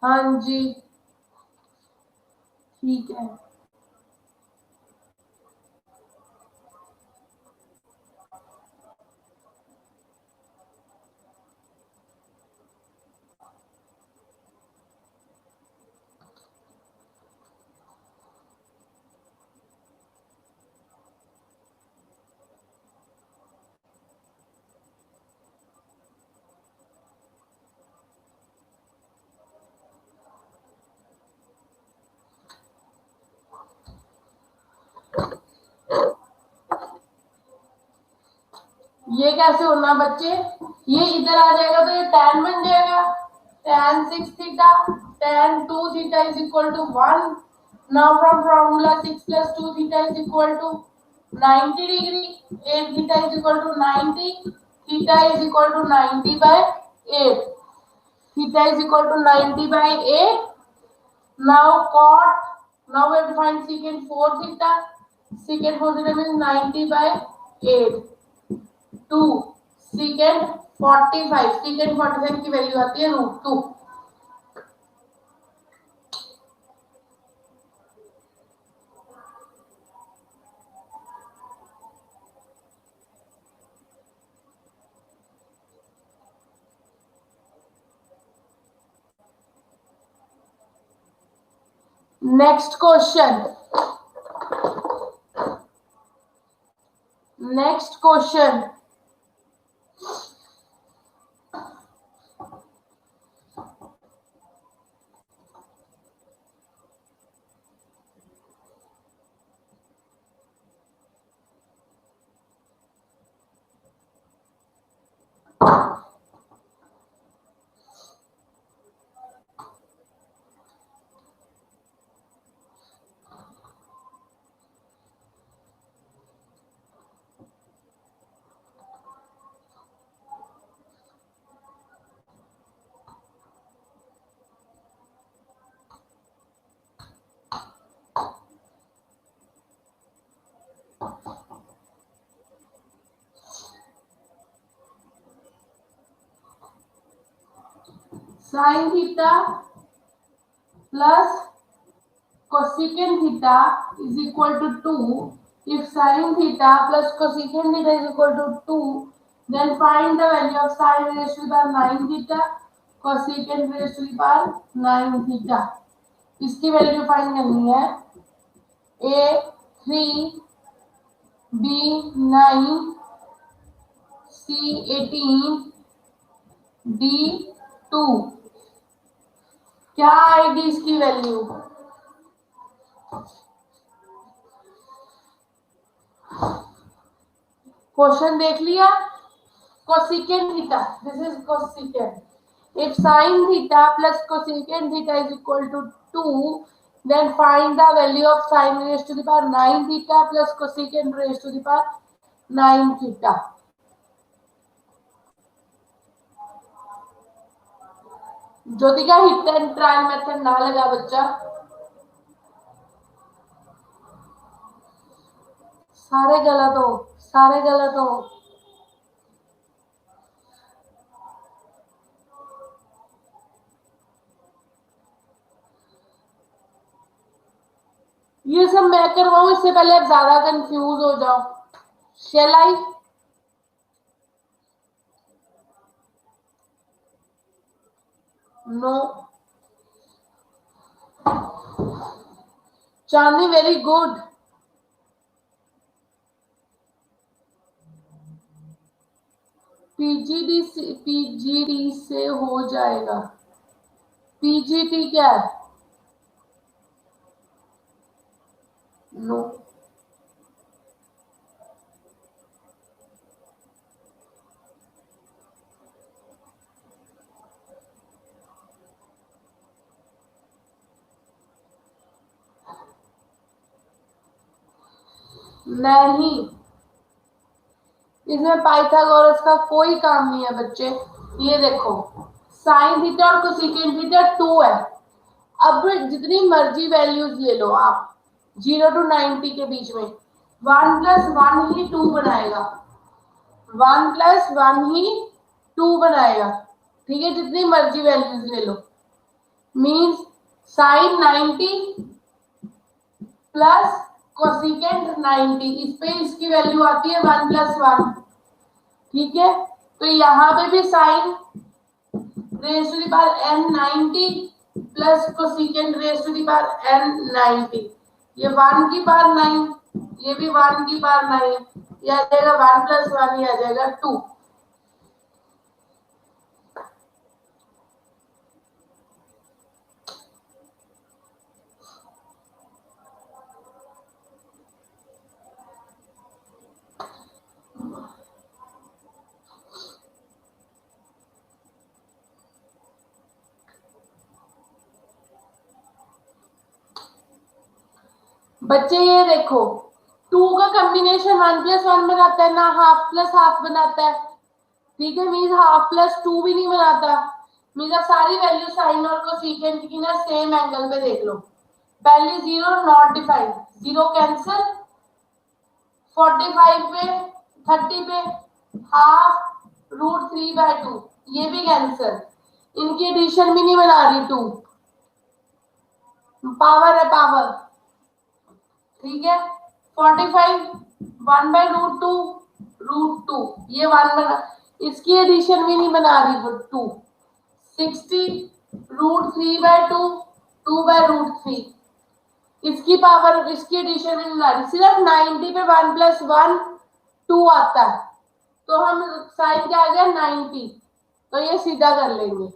हाँ जी, ठीक है। ये कैसे होना बच्चे? ये इधर आ जाएगा तो ये tan बन जाएगा, tan 6 theta, tan 2 theta is equal to 1। Now from formula 6 plus 2 theta is equal to 90 degree, 8 theta is equal to 90, theta is equal to 90 by 8, theta is equal to 90 by 8. Now cot, now we have to find secant 4 theta, secant 4 theta means 90 by 8, 2 secant 45, secant 45 की value आती है √2। Next question, next question, sin theta plus cosecant theta is equal to 2. If sin theta plus cosecant theta is equal to 2, then find the value of sin raised to the power 9 theta, cosecant raised to the power 9 theta. इसकी value find करनी है। A3, B9, C18, D2, क्या आएगी इसकी value? Question देख लिया? cosecant theta, this is cosecant. If sin theta plus cosecant theta is equal to 2, then find the value of sin raised to the power 9 theta plus cosecant raised to the power 9 theta. Jyotika hit and trial method ना लगा बच्चा, सारे गलत हो, सारे गलत हो। ये सब मैं करवाऊं इससे पहले आप ज्यादा कंफ्यूज हो जाओ। Shall I? No. Chandni very good. PGD से हो जाएगा। पीजीटी क्या है? नो। नहीं, इसमें पाइथागोरस का कोई काम नहीं है बच्चे। ये देखो, साइन थीटा और कोसेकेंट थीटा 2 है। अब जितनी मर्जी वैल्यूज ले लो आप, 0 to 90 के बीच में, 1 plus 1 ही 2 बनाएगा। 1 plus 1 ही 2 बनाएगा। ठीक है, जितनी मर्जी वैल्यूज ले लो। मीन्स साइन 90 प्लस कोसेकेंट 90, इस पे इसकी वैल्यू आती है 1 plus 1। ठीक है, तो यहाँ पे भी sine raise to the power n 90 plus cosecant raise to the power n 90। ये 1 की पावर 9, ये भी 1 की पावर 9, ये आ जाएगा 1 plus 1, ये आ जाएगा 2। बच्चे ये देखो, 2 का कॉम्बिनेशन 1 plus 1 बनाता है ना, हाफ प्लस हाफ बनाता है। ठीक है, मीन्स हाफ प्लस 2 भी नहीं बनाता। मीन्स आप सारी वैल्यू साइन और कोसेकेंट की ना सेम एंगल पे देख लो। पहले 0 नॉट डिफाइंड, 0 कैंसिल, 45 पे 30 पे हाफ √3/2, ये भी कैंसिल। इनकी एडिशन भी नहीं बना रही 2, पावर है पावर। ठीक है, 45 1/√2, √2, ये 1 बना, इसकी एडिशन भी नहीं बना रही 2। 60 √3/2, 2/√3, इसकी पावर, इसकी एडिशन भी नहीं बना रही। सिर्फ 90 पे 1 plus 1 2 आता है, तो हम साइन क्या आ गया 90, तो ये सीधा कर लेंगे।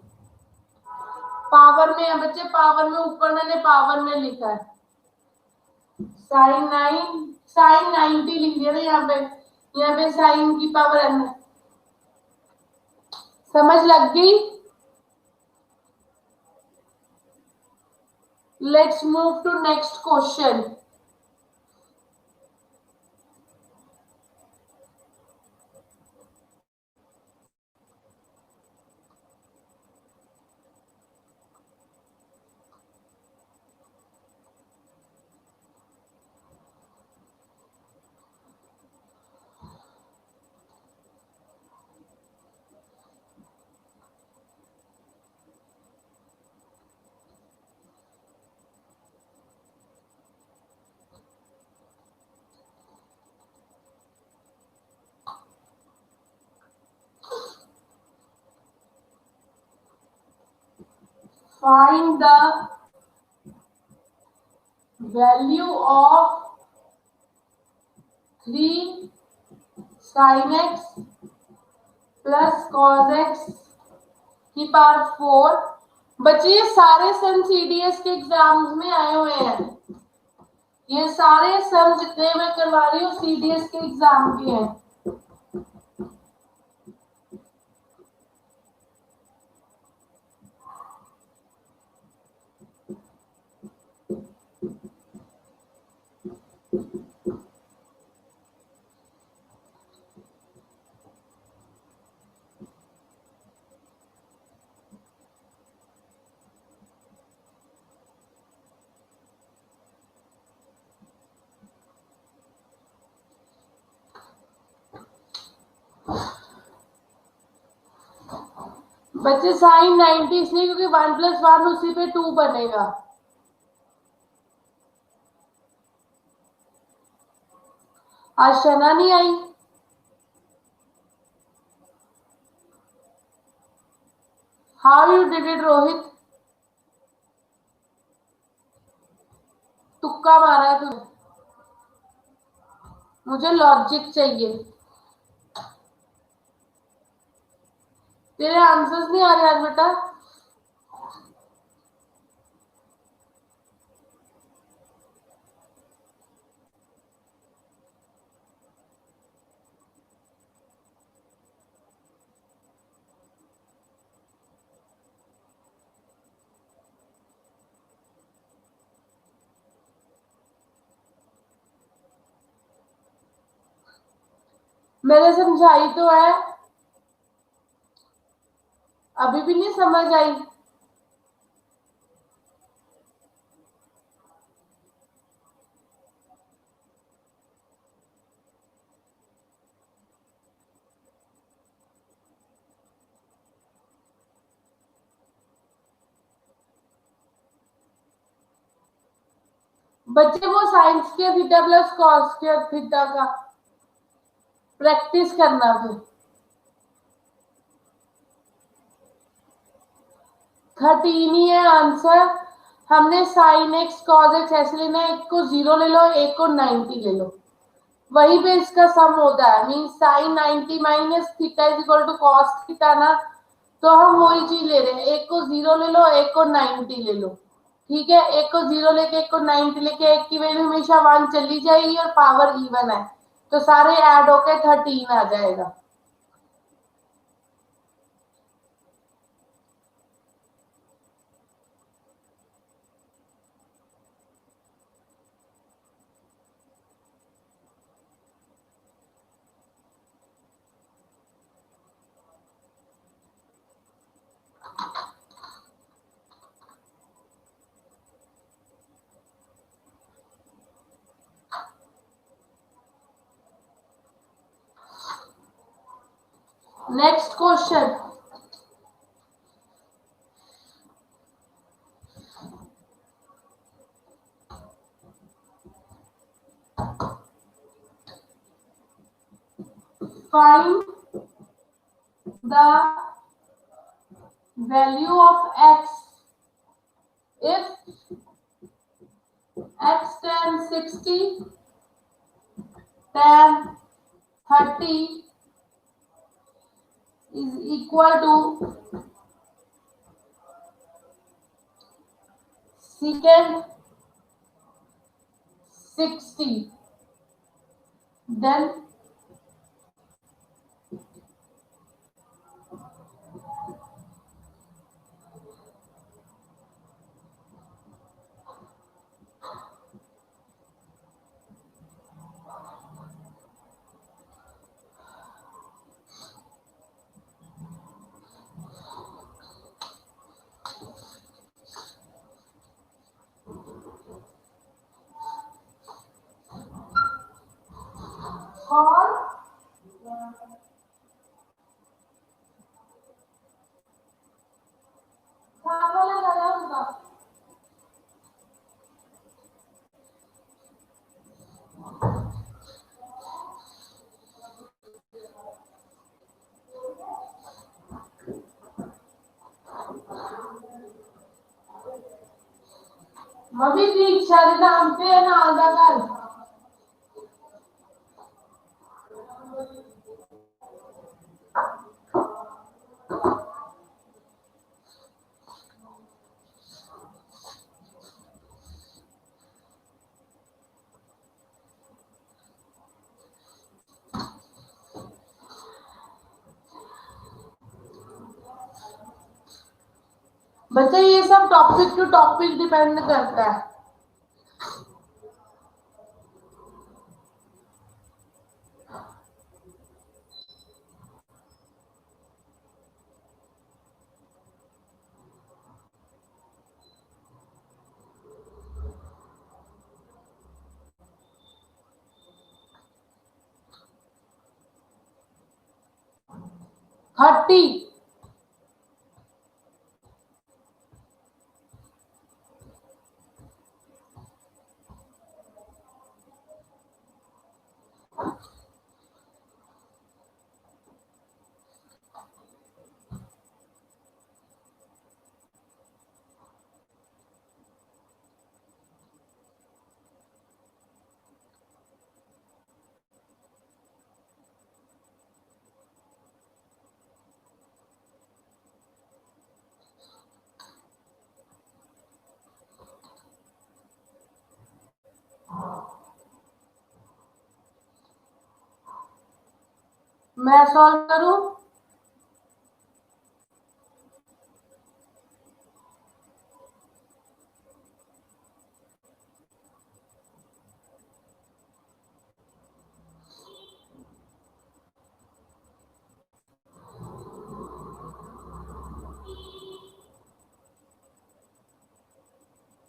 पावर में है बच्चे, पावर में ऊपर मैंने पावर में लिखा है साइन 90 लिख दिया ना यहाँ पे साइन की पावर n। समझ लग गई? Let's move to next question. Find the value of 3 sin x plus cos x की पावर 4। बच्चे ये सारे सम सीडीएस के एग्जाम्स में आए हुए हैं। ये सारे सम जितने मैं करवा रही हूँ सीडीएस के एग्जाम के हैं। बच्चे साइन 90 इसलिए क्योंकि 1 plus 1 उसी पे 2 बनेगा। आज शना नहीं आई? How you did it Rohit? तुक्का मारा है तूने। मुझे लॉजिक चाहिए। तेरे आंसर्स नहीं आ रहे आज बेटा। मैंने समझाई तो है, अभी भी नहीं समझ आई। बच्चे वो साइंस के थीटा प्लस कॉस के थीटा का प्रैक्टिस करना फिर। 13 ही है आंसर। हमने साइन एक्स कॉस एक्स ऐसे लेना है, एक को 0 ले लो, एक को 90 ले लो, वही पे इसका सम होता है। Mean sine 90 minus theta is equal to cos theta ना, तो हम वही चीज ले रहे हैं। एक को 0 ले लो, एक को 90 ले लो, ठीक है। एक को 0 लेके एक को 90 लेके एक की वैल्यू हमेशा 1 चली जाएगी और पावर इवन है, तो सारे ऐड होके 13 आ जाएगा। Next question. Find the value of x if x tan 60 tan 30 is equal to secant 60, then और मम्मी की इच्छा के नाम पे है ना आधा कर। बच्चे ये सब टॉपिक टू टॉपिक डिपेंड करता है। थर्टी मैं सॉल्व करूं?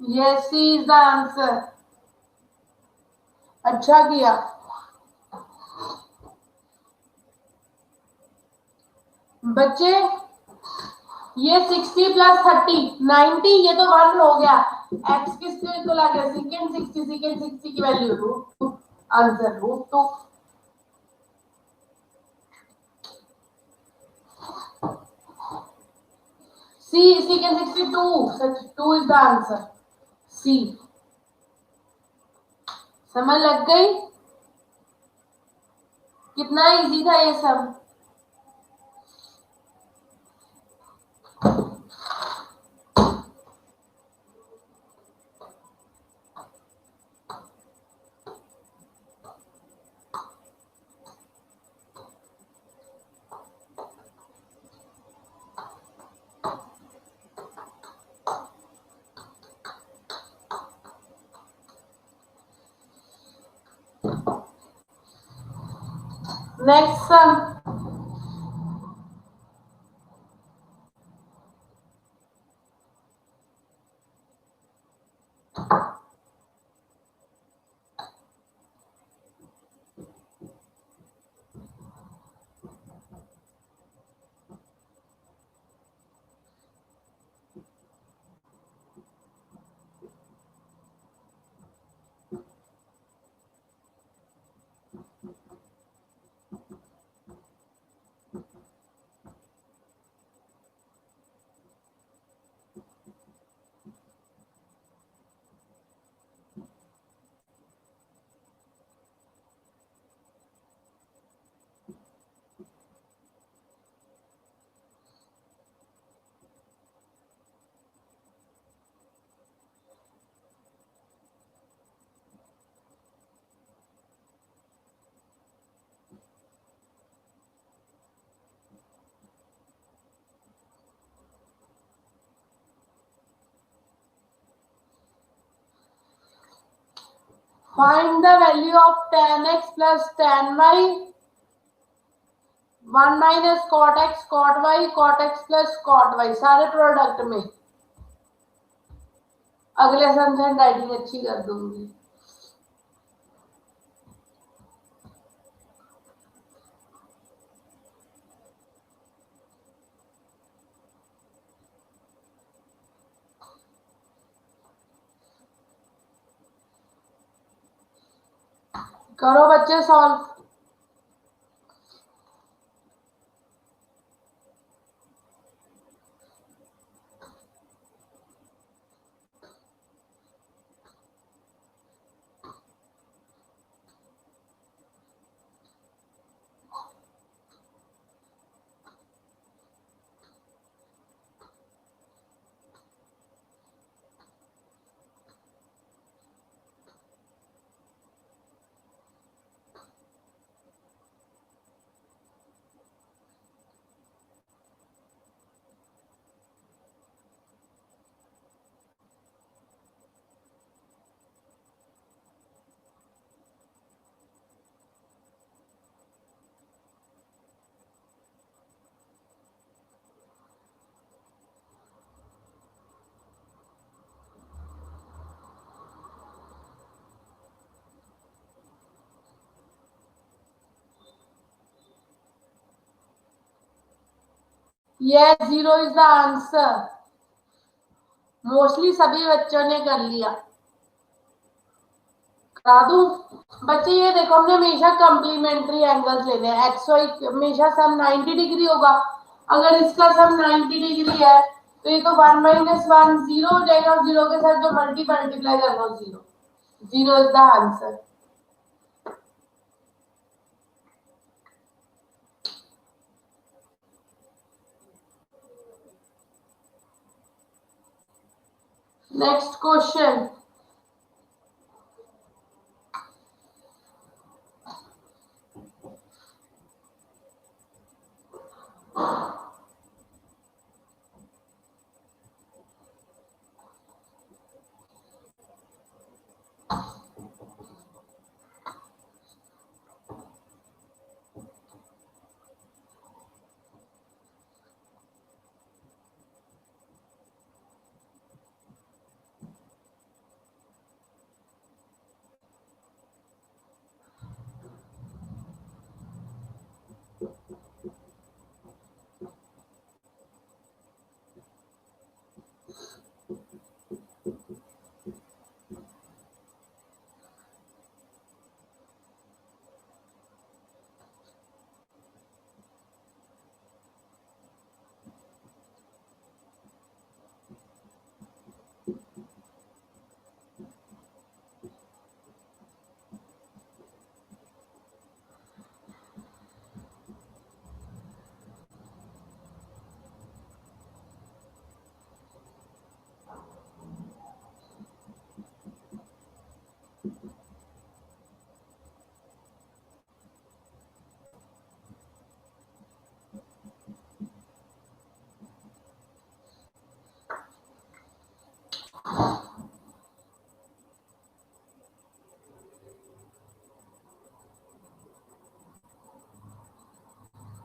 Yes, C is the answer. अच्छा किया। बच्चे ये 60 प्लस 30 90, ये तो 1 हो गया। x किसके इक्वल आ गया? सेकेंड 60 की value √2, answer √2। C secant 62, such 2 is the answer. C। समझ लग गई? कितना इजी था ये सब। Next sum. Find the value of tan x plus tan y, 1 minus cot x cot y, cot x plus cot y, सारे product में। अगले सम से राइटिंग अच्छी कर दूंगी। करो बच्चे solve. Yes, 0 is the answer. Mostly सभी बच्चों ने कर लिया। करा दूं? बच्चे ये देखो, हमने हमेशा कम्प्लीमेंट्री एंगल्स लेने हैं। एक्स वाई हमेशा सम 90 डिग्री होगा। अगर इसका सम 90 डिग्री है तो ये तो 1 माइनस 1 0 हो जाएगा। जीरो के साथ जो मल्टीप्लाई करना, 0। 0 is the answer. Next question.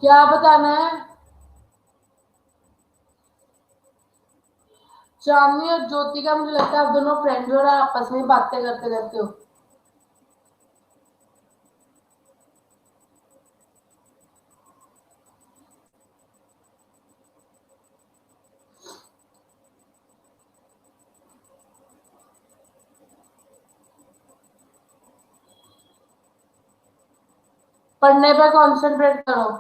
क्या बताना है? चांदनी और ज्योति का मुझे लगता है आप दोनों फ्रेंड्स हो और आपस में बातें करते रहते हो। पढ़ने पे कंसंट्रेट करो।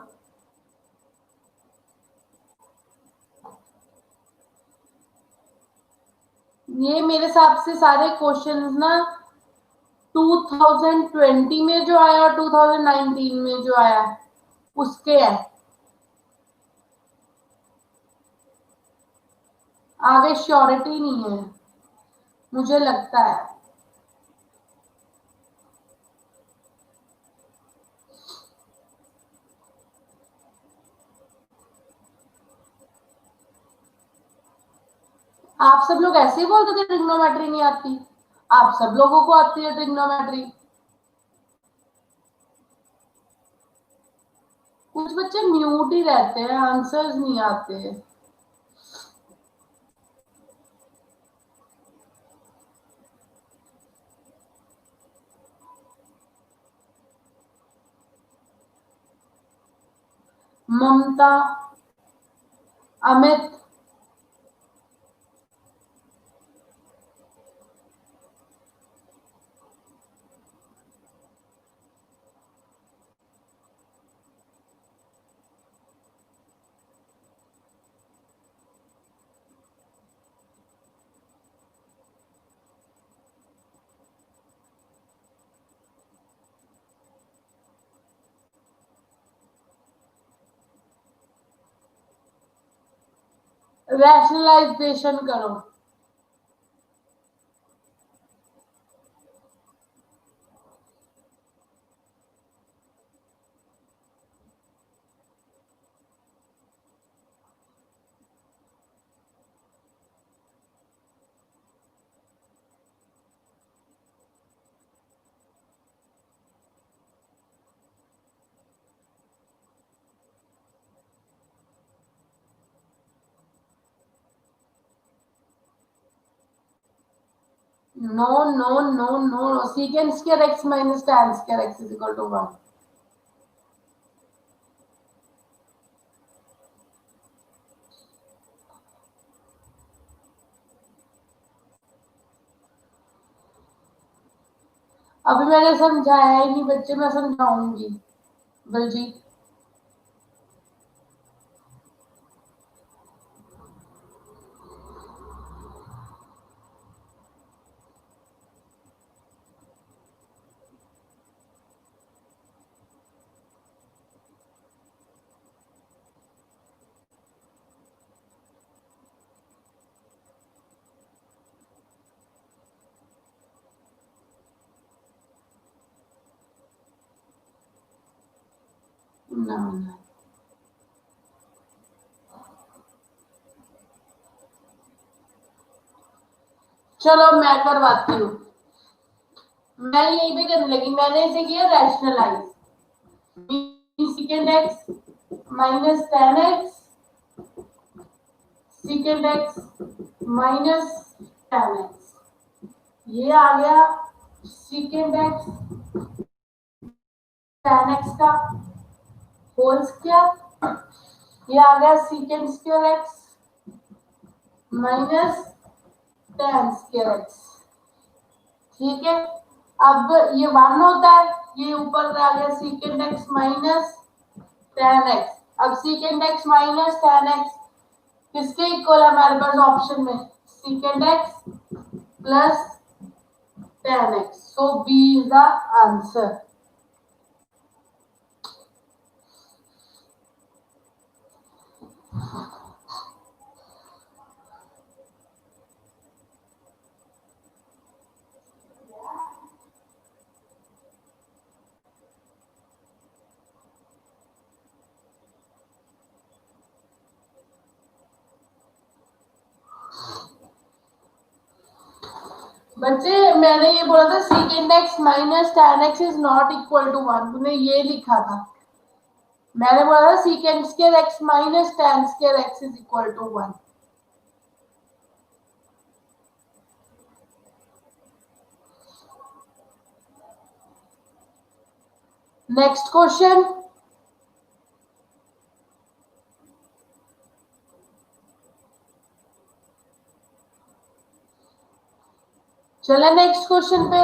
ये मेरे हिसाब से सारे क्वेश्चंस ना 2020 में जो आया और 2019 में जो आया उसके है, आगे श्योरिटी नहीं है मुझे लगता है। आप सब लोग ऐसे ही बोलते थे ट्रिग्नोमेट्री नहीं आती, आप सब लोगों को आती है ट्रिग्नोमेट्री। कुछ बच्चे म्यूट ही रहते हैं, आंसर्स नहीं आते। ममता, अमित, रैशनलाइजेशन करो। No no no no, secant square x minus tan square x is equal to 1। अभी मैंने समझाया ही नहीं बच्चे, मैं समझाऊंगी। बलजीत, ना ना, चलो मैं करवाती हूँ। मैं यही पे करने लगी, मैंने इसे किया rationalise. secant x minus tan x, secant x minus tan x, ये आ गया secant x tan x का होल स्क्वायर, ये आ गया secant square x minus tan square x। ठीक है, अब ये 1 होता है, ये ऊपर आ गया secant x minus tan x। अब secant x minus tan x किसके इक्वल है हमारे पास ऑप्शन में? secant x plus tan x, so B is the answer। बच्चे मैंने ये बोला था secant x minus tan x is not equal to 1, तूने ये लिखा था। मैंने बोला था secant square x minus tan square x is equal to 1. Next question, चले नेक्स्ट क्वेश्चन पे।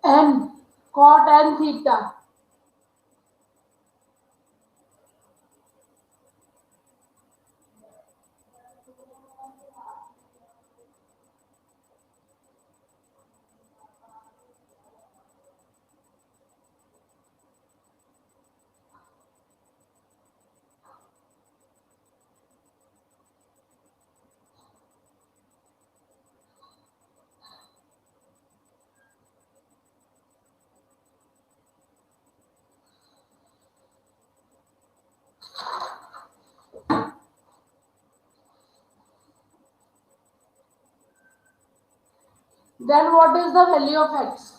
n cot n theta, then what is the value of x?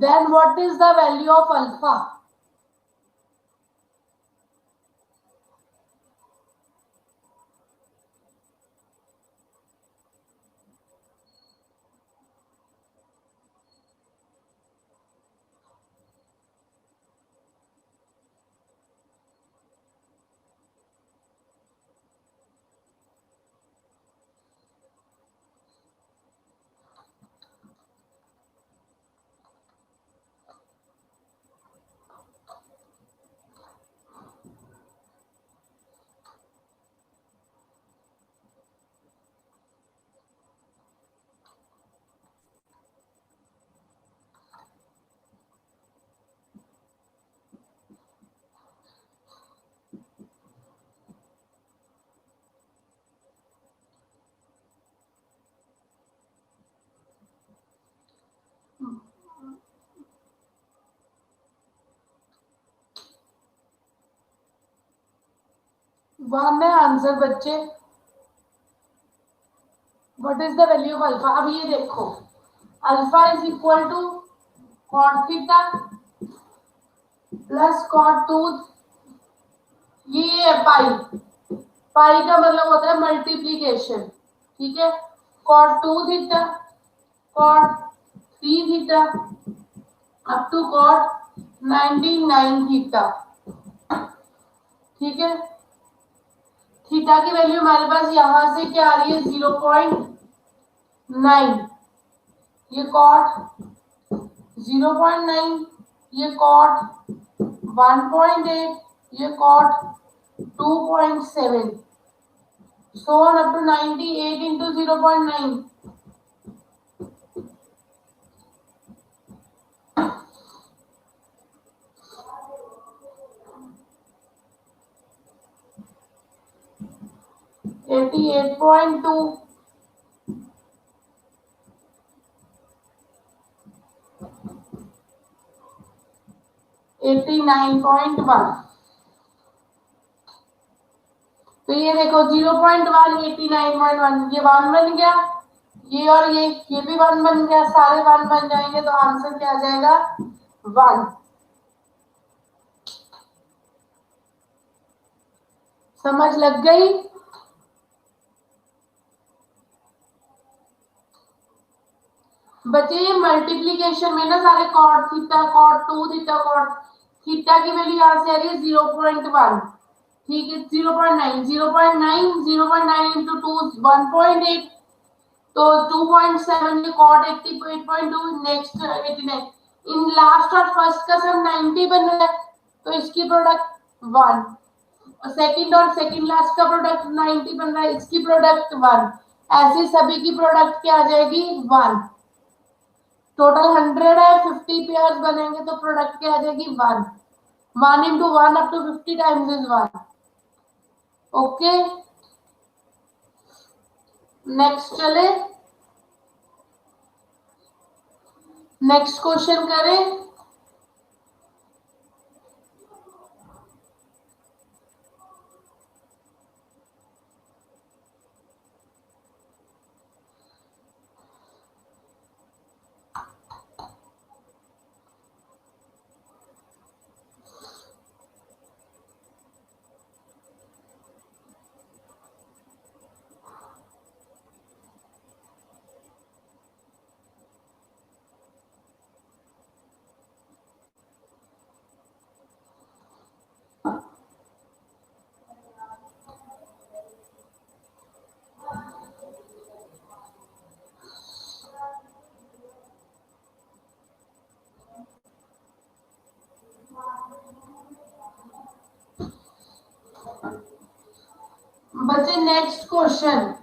Then what is the value of alpha? One है answer बच्चे। What is the value of alpha? अब ये देखो, alpha is equal to cot theta plus cot two, ये है पाई। पाई का मतलब होता है मल्टीप्लीकेशन, ठीक है। Cot two theta, cot three theta, up to cot 99 theta, ठीक है। थीटा की वैल्यू हमारे पास यहां से क्या आ रही है, 0.9, ये कॉट 0.9, ये कॉट 1.8, ये cot 2.7, so on up to 98 into 0.9, 88.2, 89.1। तो ये देखो 0.1, 89.1, ये 1 बन गया, ये और ये भी 1 बन गया, सारे 1 बन जाएंगे तो आंसर क्या आ जाएगा, 1। समझ लग गई? बच्चे ये मल्टीप्लीकेशन में ना सारे cot theta, cot two theta, cot theta की वैल्यू यहां से आ रही है 0.1, ठीक है। 0.9, 0.9, 0.9 इंटू टू 1.8, तो 2.7 कॉट 88.2, नेक्स्ट 89, इन लास्ट और फर्स्ट का सम 90 बन रहा है, तो इसकी प्रोडक्ट 1, और सेकंड और सेकंड लास्ट का प्रोडक्ट 90 बन रहा है, इसकी प्रोडक्ट 1, ऐसे सभी की प्रोडक्ट क्या आ जाएगी, 1। टोटल 100 है, 50 पेयर्स बनेंगे तो प्रोडक्ट क्या आ जाएगी, 1। 1 into 1 up to 50 times is 1। Okay, next चले, नेक्स्ट क्वेश्चन करें। बच्चे नेक्स्ट क्वेश्चन,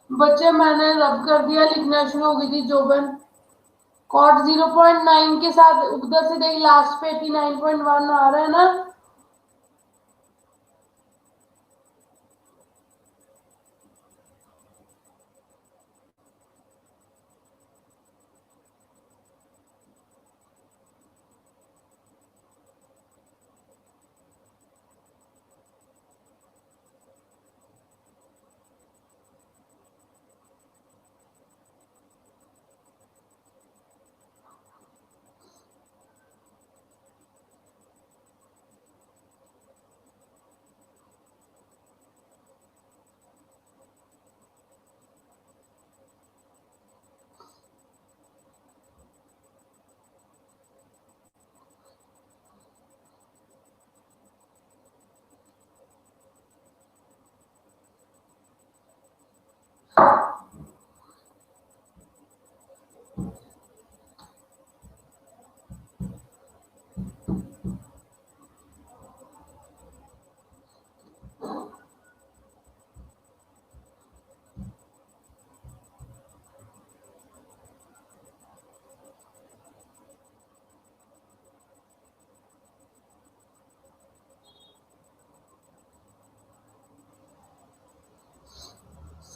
बच्चे मैंने रब कर दिया, लिखना शुरू हो गई थी जोबन। कॉट 0.9 के साथ उधर से देख लास्ट पे 89.1 आ रहा है ना,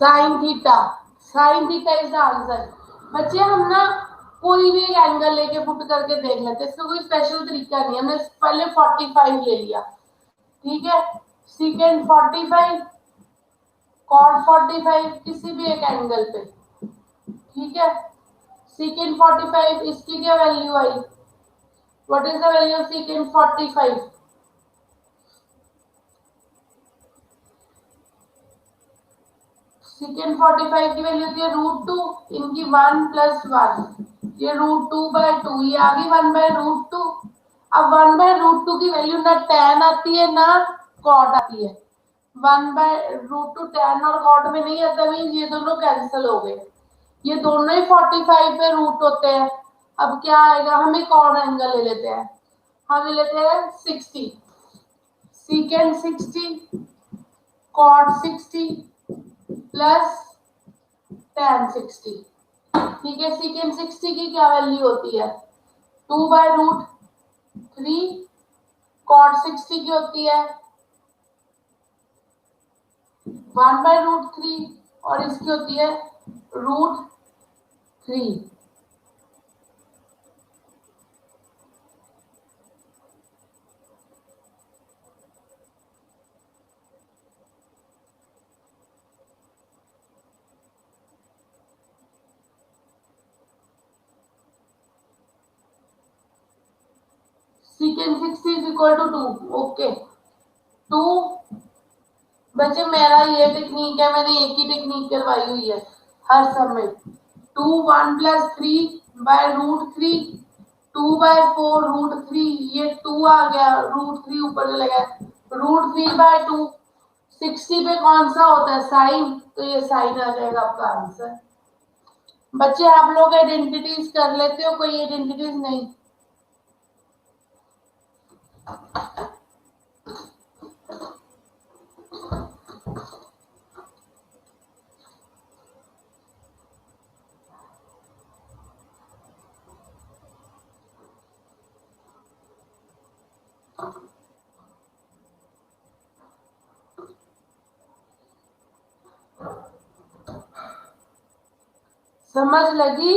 sine theta, sine theta is the answer. बच्चे हम ना कोई भी एक एंगल लेके पुट करके देख लेते हैं, इसका कोई स्पेशल तरीका नहीं है। हमने पहले 45 ले लिया, ठीक है, सीकेंड 45, कॉट 45 किसी भी एक एंगल पे, ठीक है। सीकेंड 45 इसकी क्या value I, what is the value of सीकेंड 45? सीकेंड 45 की वैल्यू होती है √2, इनकी 1+1, ये √2/2, ये आ गई 1/√2। अब 1/√2 की वैल्यू ना tan आती है ना cot आती है। 1/√2 tan और cot में नहीं आता, मीन ये दोनों कैंसिल हो गए, ये दोनों ही 45 पे रूट होते हैं। अब क्या आएगा, हम एक और एंगल ले लेते हैं, हम ले लेते हैं 60, सीकेंड 60 cot 60 प्लस tan 60, ठीक है। सीकेंड 60 की क्या वैल्यू होती है, 2/√3, cot 60 की होती है 1/√3 और इसकी होती है √3। Secant 60 is equal to 2, okay 2। बच्चे मेरा ये टेक्निक है, मैंने एक ही टेक्निक करवाई हुई है हर समय। 2 1+3/√3, 2/4√3, ये 2 आ गया, √3 ऊपर चले गए, √3/2। 60 पे कौन सा होता है, साइन, तो ये साइन आ जाएगा आपका आंसर। बच्चे आप लोग आइडेंटिटीज कर लेते हो, कोई आइडेंटिटीज नहीं? समझ लगी?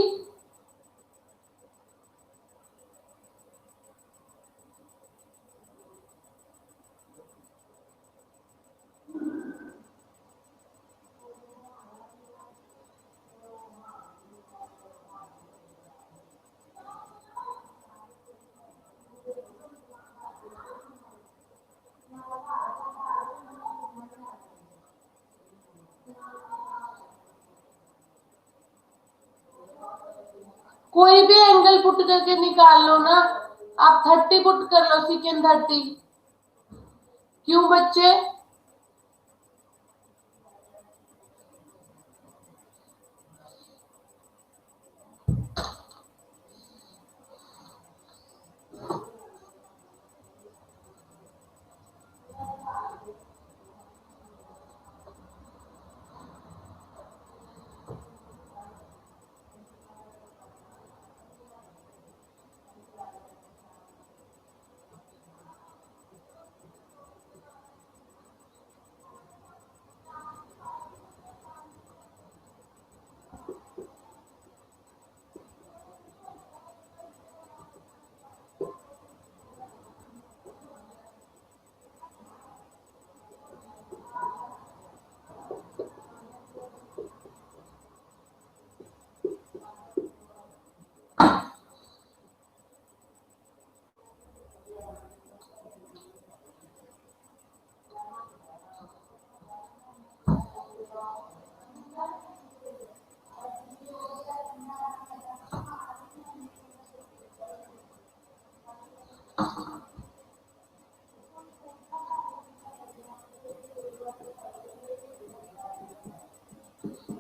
कोई भी एंगल पुट करके निकाल लो ना, आप 30 पुट कर लो, सीकेंड 30। क्यों बच्चे?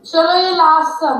चलो ये लास्ट सम,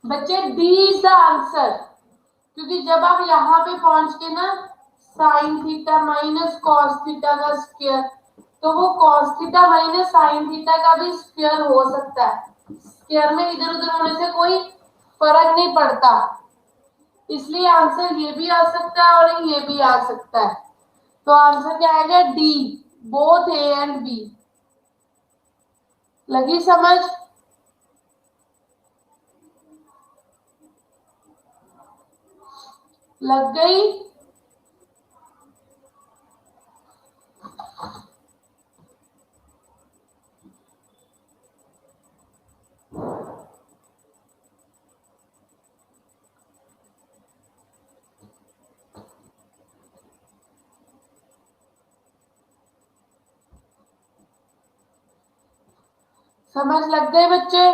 बच्चे डी इज द आंसर, क्योंकि जब आप यहाँ पे पहुंच के ना sine theta minus cos theta का स्क्वायर, तो वो cos theta minus sine theta का भी स्क्वायर हो सकता है। स्क्वायर में इधर उधर होने से कोई फर्क नहीं पड़ता, इसलिए आंसर ये भी आ सकता है और ये भी आ सकता है। तो आंसर क्या आएगा? D, both A and B. लगी समझ? लग गई? समझ लग गए बच्चे?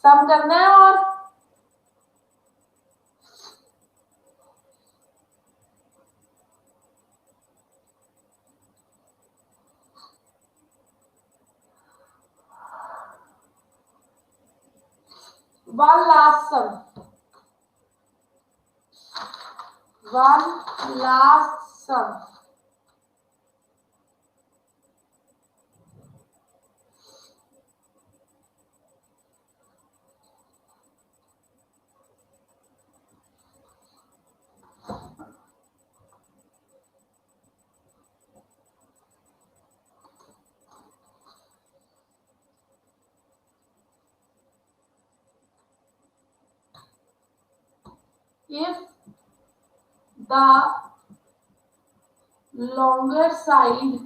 सम करना है और 1 last sum. 1 last sum. If the longer side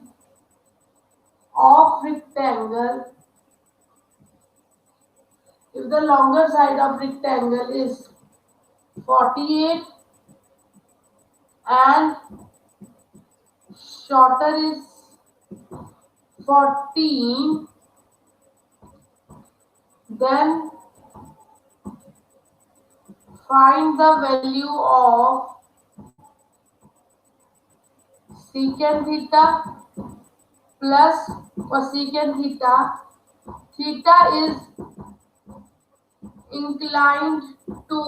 of rectangle, if the longer side of rectangle is 48 and shorter is 14, then find the value of secant theta plus cosecant theta. Theta is inclined to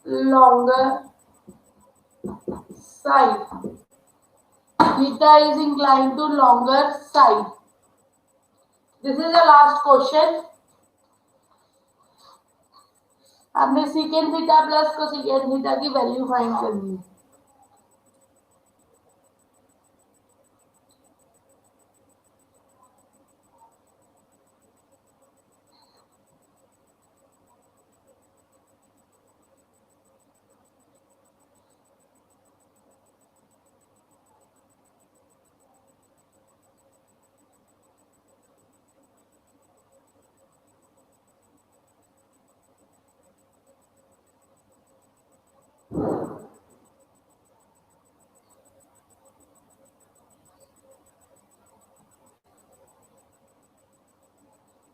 longer side. Theta is inclined to longer side. This is the last question. हमने secant theta plus cosecant theta की value find करनी है।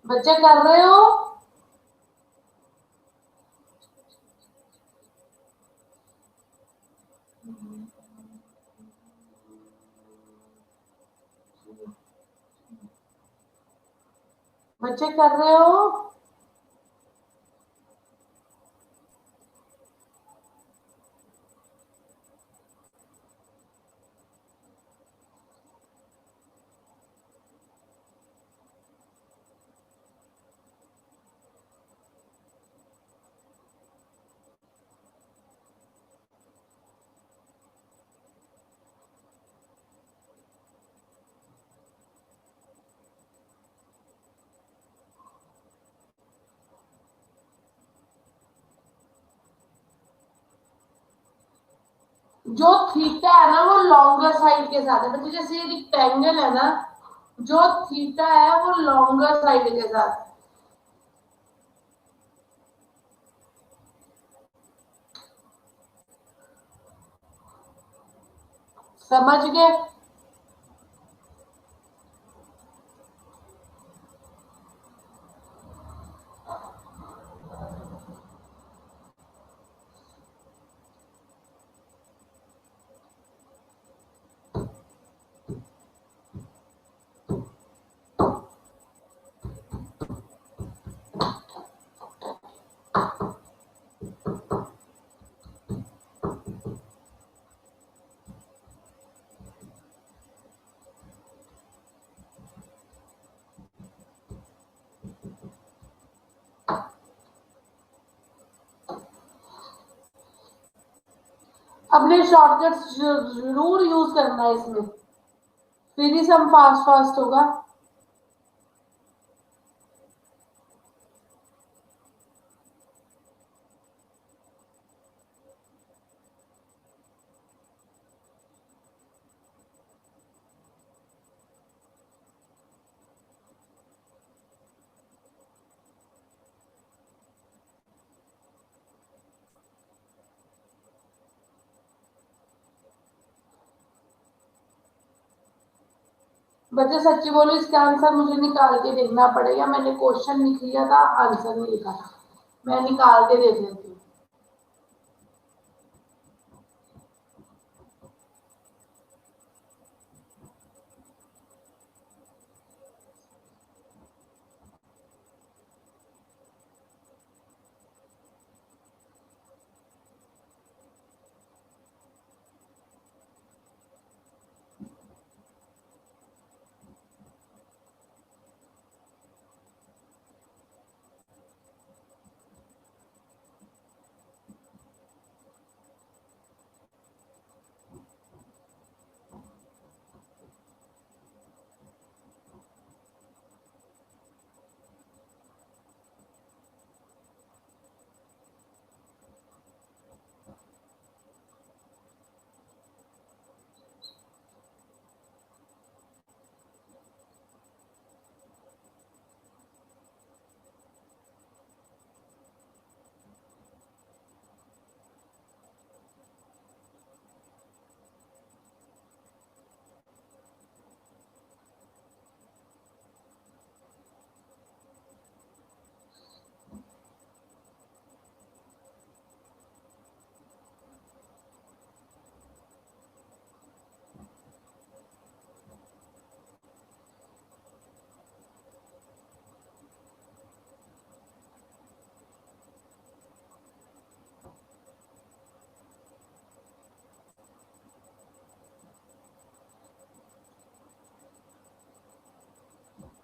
बच्चे कर रहे हो? बच्चे कर रहे हो? जो थीटा है ना वो लॉन्गर साइड के साथ है, बच्चे जैसे ये रिक्टेंगल है ना, जो थीटा है वो लॉन्गर साइड के साथ है। समझ गए? अपने शॉर्टकट्स जरूर यूज करना है इसमें, फिर ही सब फास्ट फास्ट होगा। बच्चे सच्ची बोलो, इसका आंसर मुझे निकाल के देखना पड़ेगा। मैंने क्वेश्चन लिख लिया था, आंसर नहीं लिखा था। मैं निकाल के देख लेती हूँ।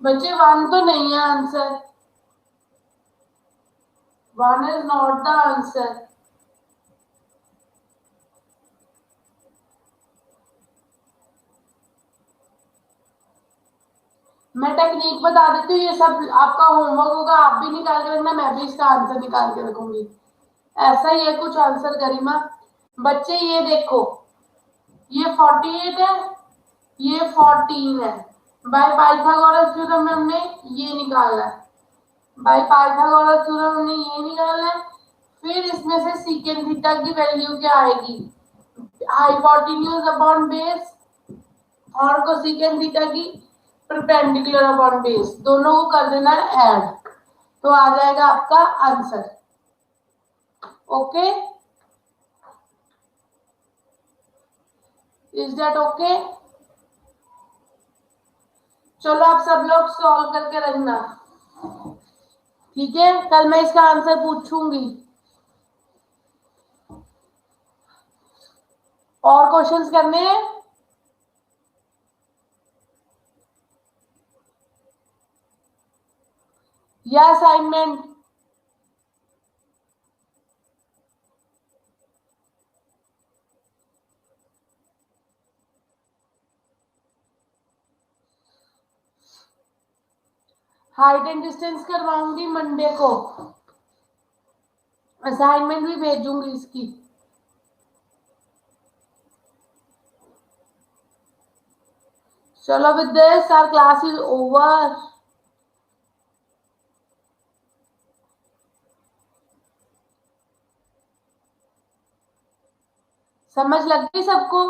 बच्चे वन तो नहीं है answer, one is not the answer. मैं टेक्निक बता देती हूँ, ये सब आपका होमवर्क होगा, आप भी निकाल के रखना, मैं भी इसका आंसर निकाल के रखूंगी। ऐसा ही है कुछ आंसर गरिमा। बच्चे ये देखो, ये 48 है, ये 14 है। बाय पाइथागोरस थ्योरम में हमने ये निकाला है, बाय पाइथागोरस थ्योरम हमने ये निकाला है। फिर इसमें से सीकेंट थीटा की वैल्यू क्या आएगी, हाइपोटेन्यूज अपॉन बेस और कोसेकेंट थीटा की परपेंडिकुलर अपॉन बेस, दोनों को कर देना है ऐड, तो आ जाएगा आपका answer. Okay, is that okay? चलो आप सब लोग सॉल्व करके रखना, ठीक है? कल मैं इसका आंसर पूछूंगी। और क्वेश्चंस करने हैं? या असाइनमेंट? हाइट एंड डिस्टेंस करवाऊंगी मंडे को, असाइनमेंट भी भेजूंगी इसकी। चलो, with this our class is over. समझ लग गई सबको?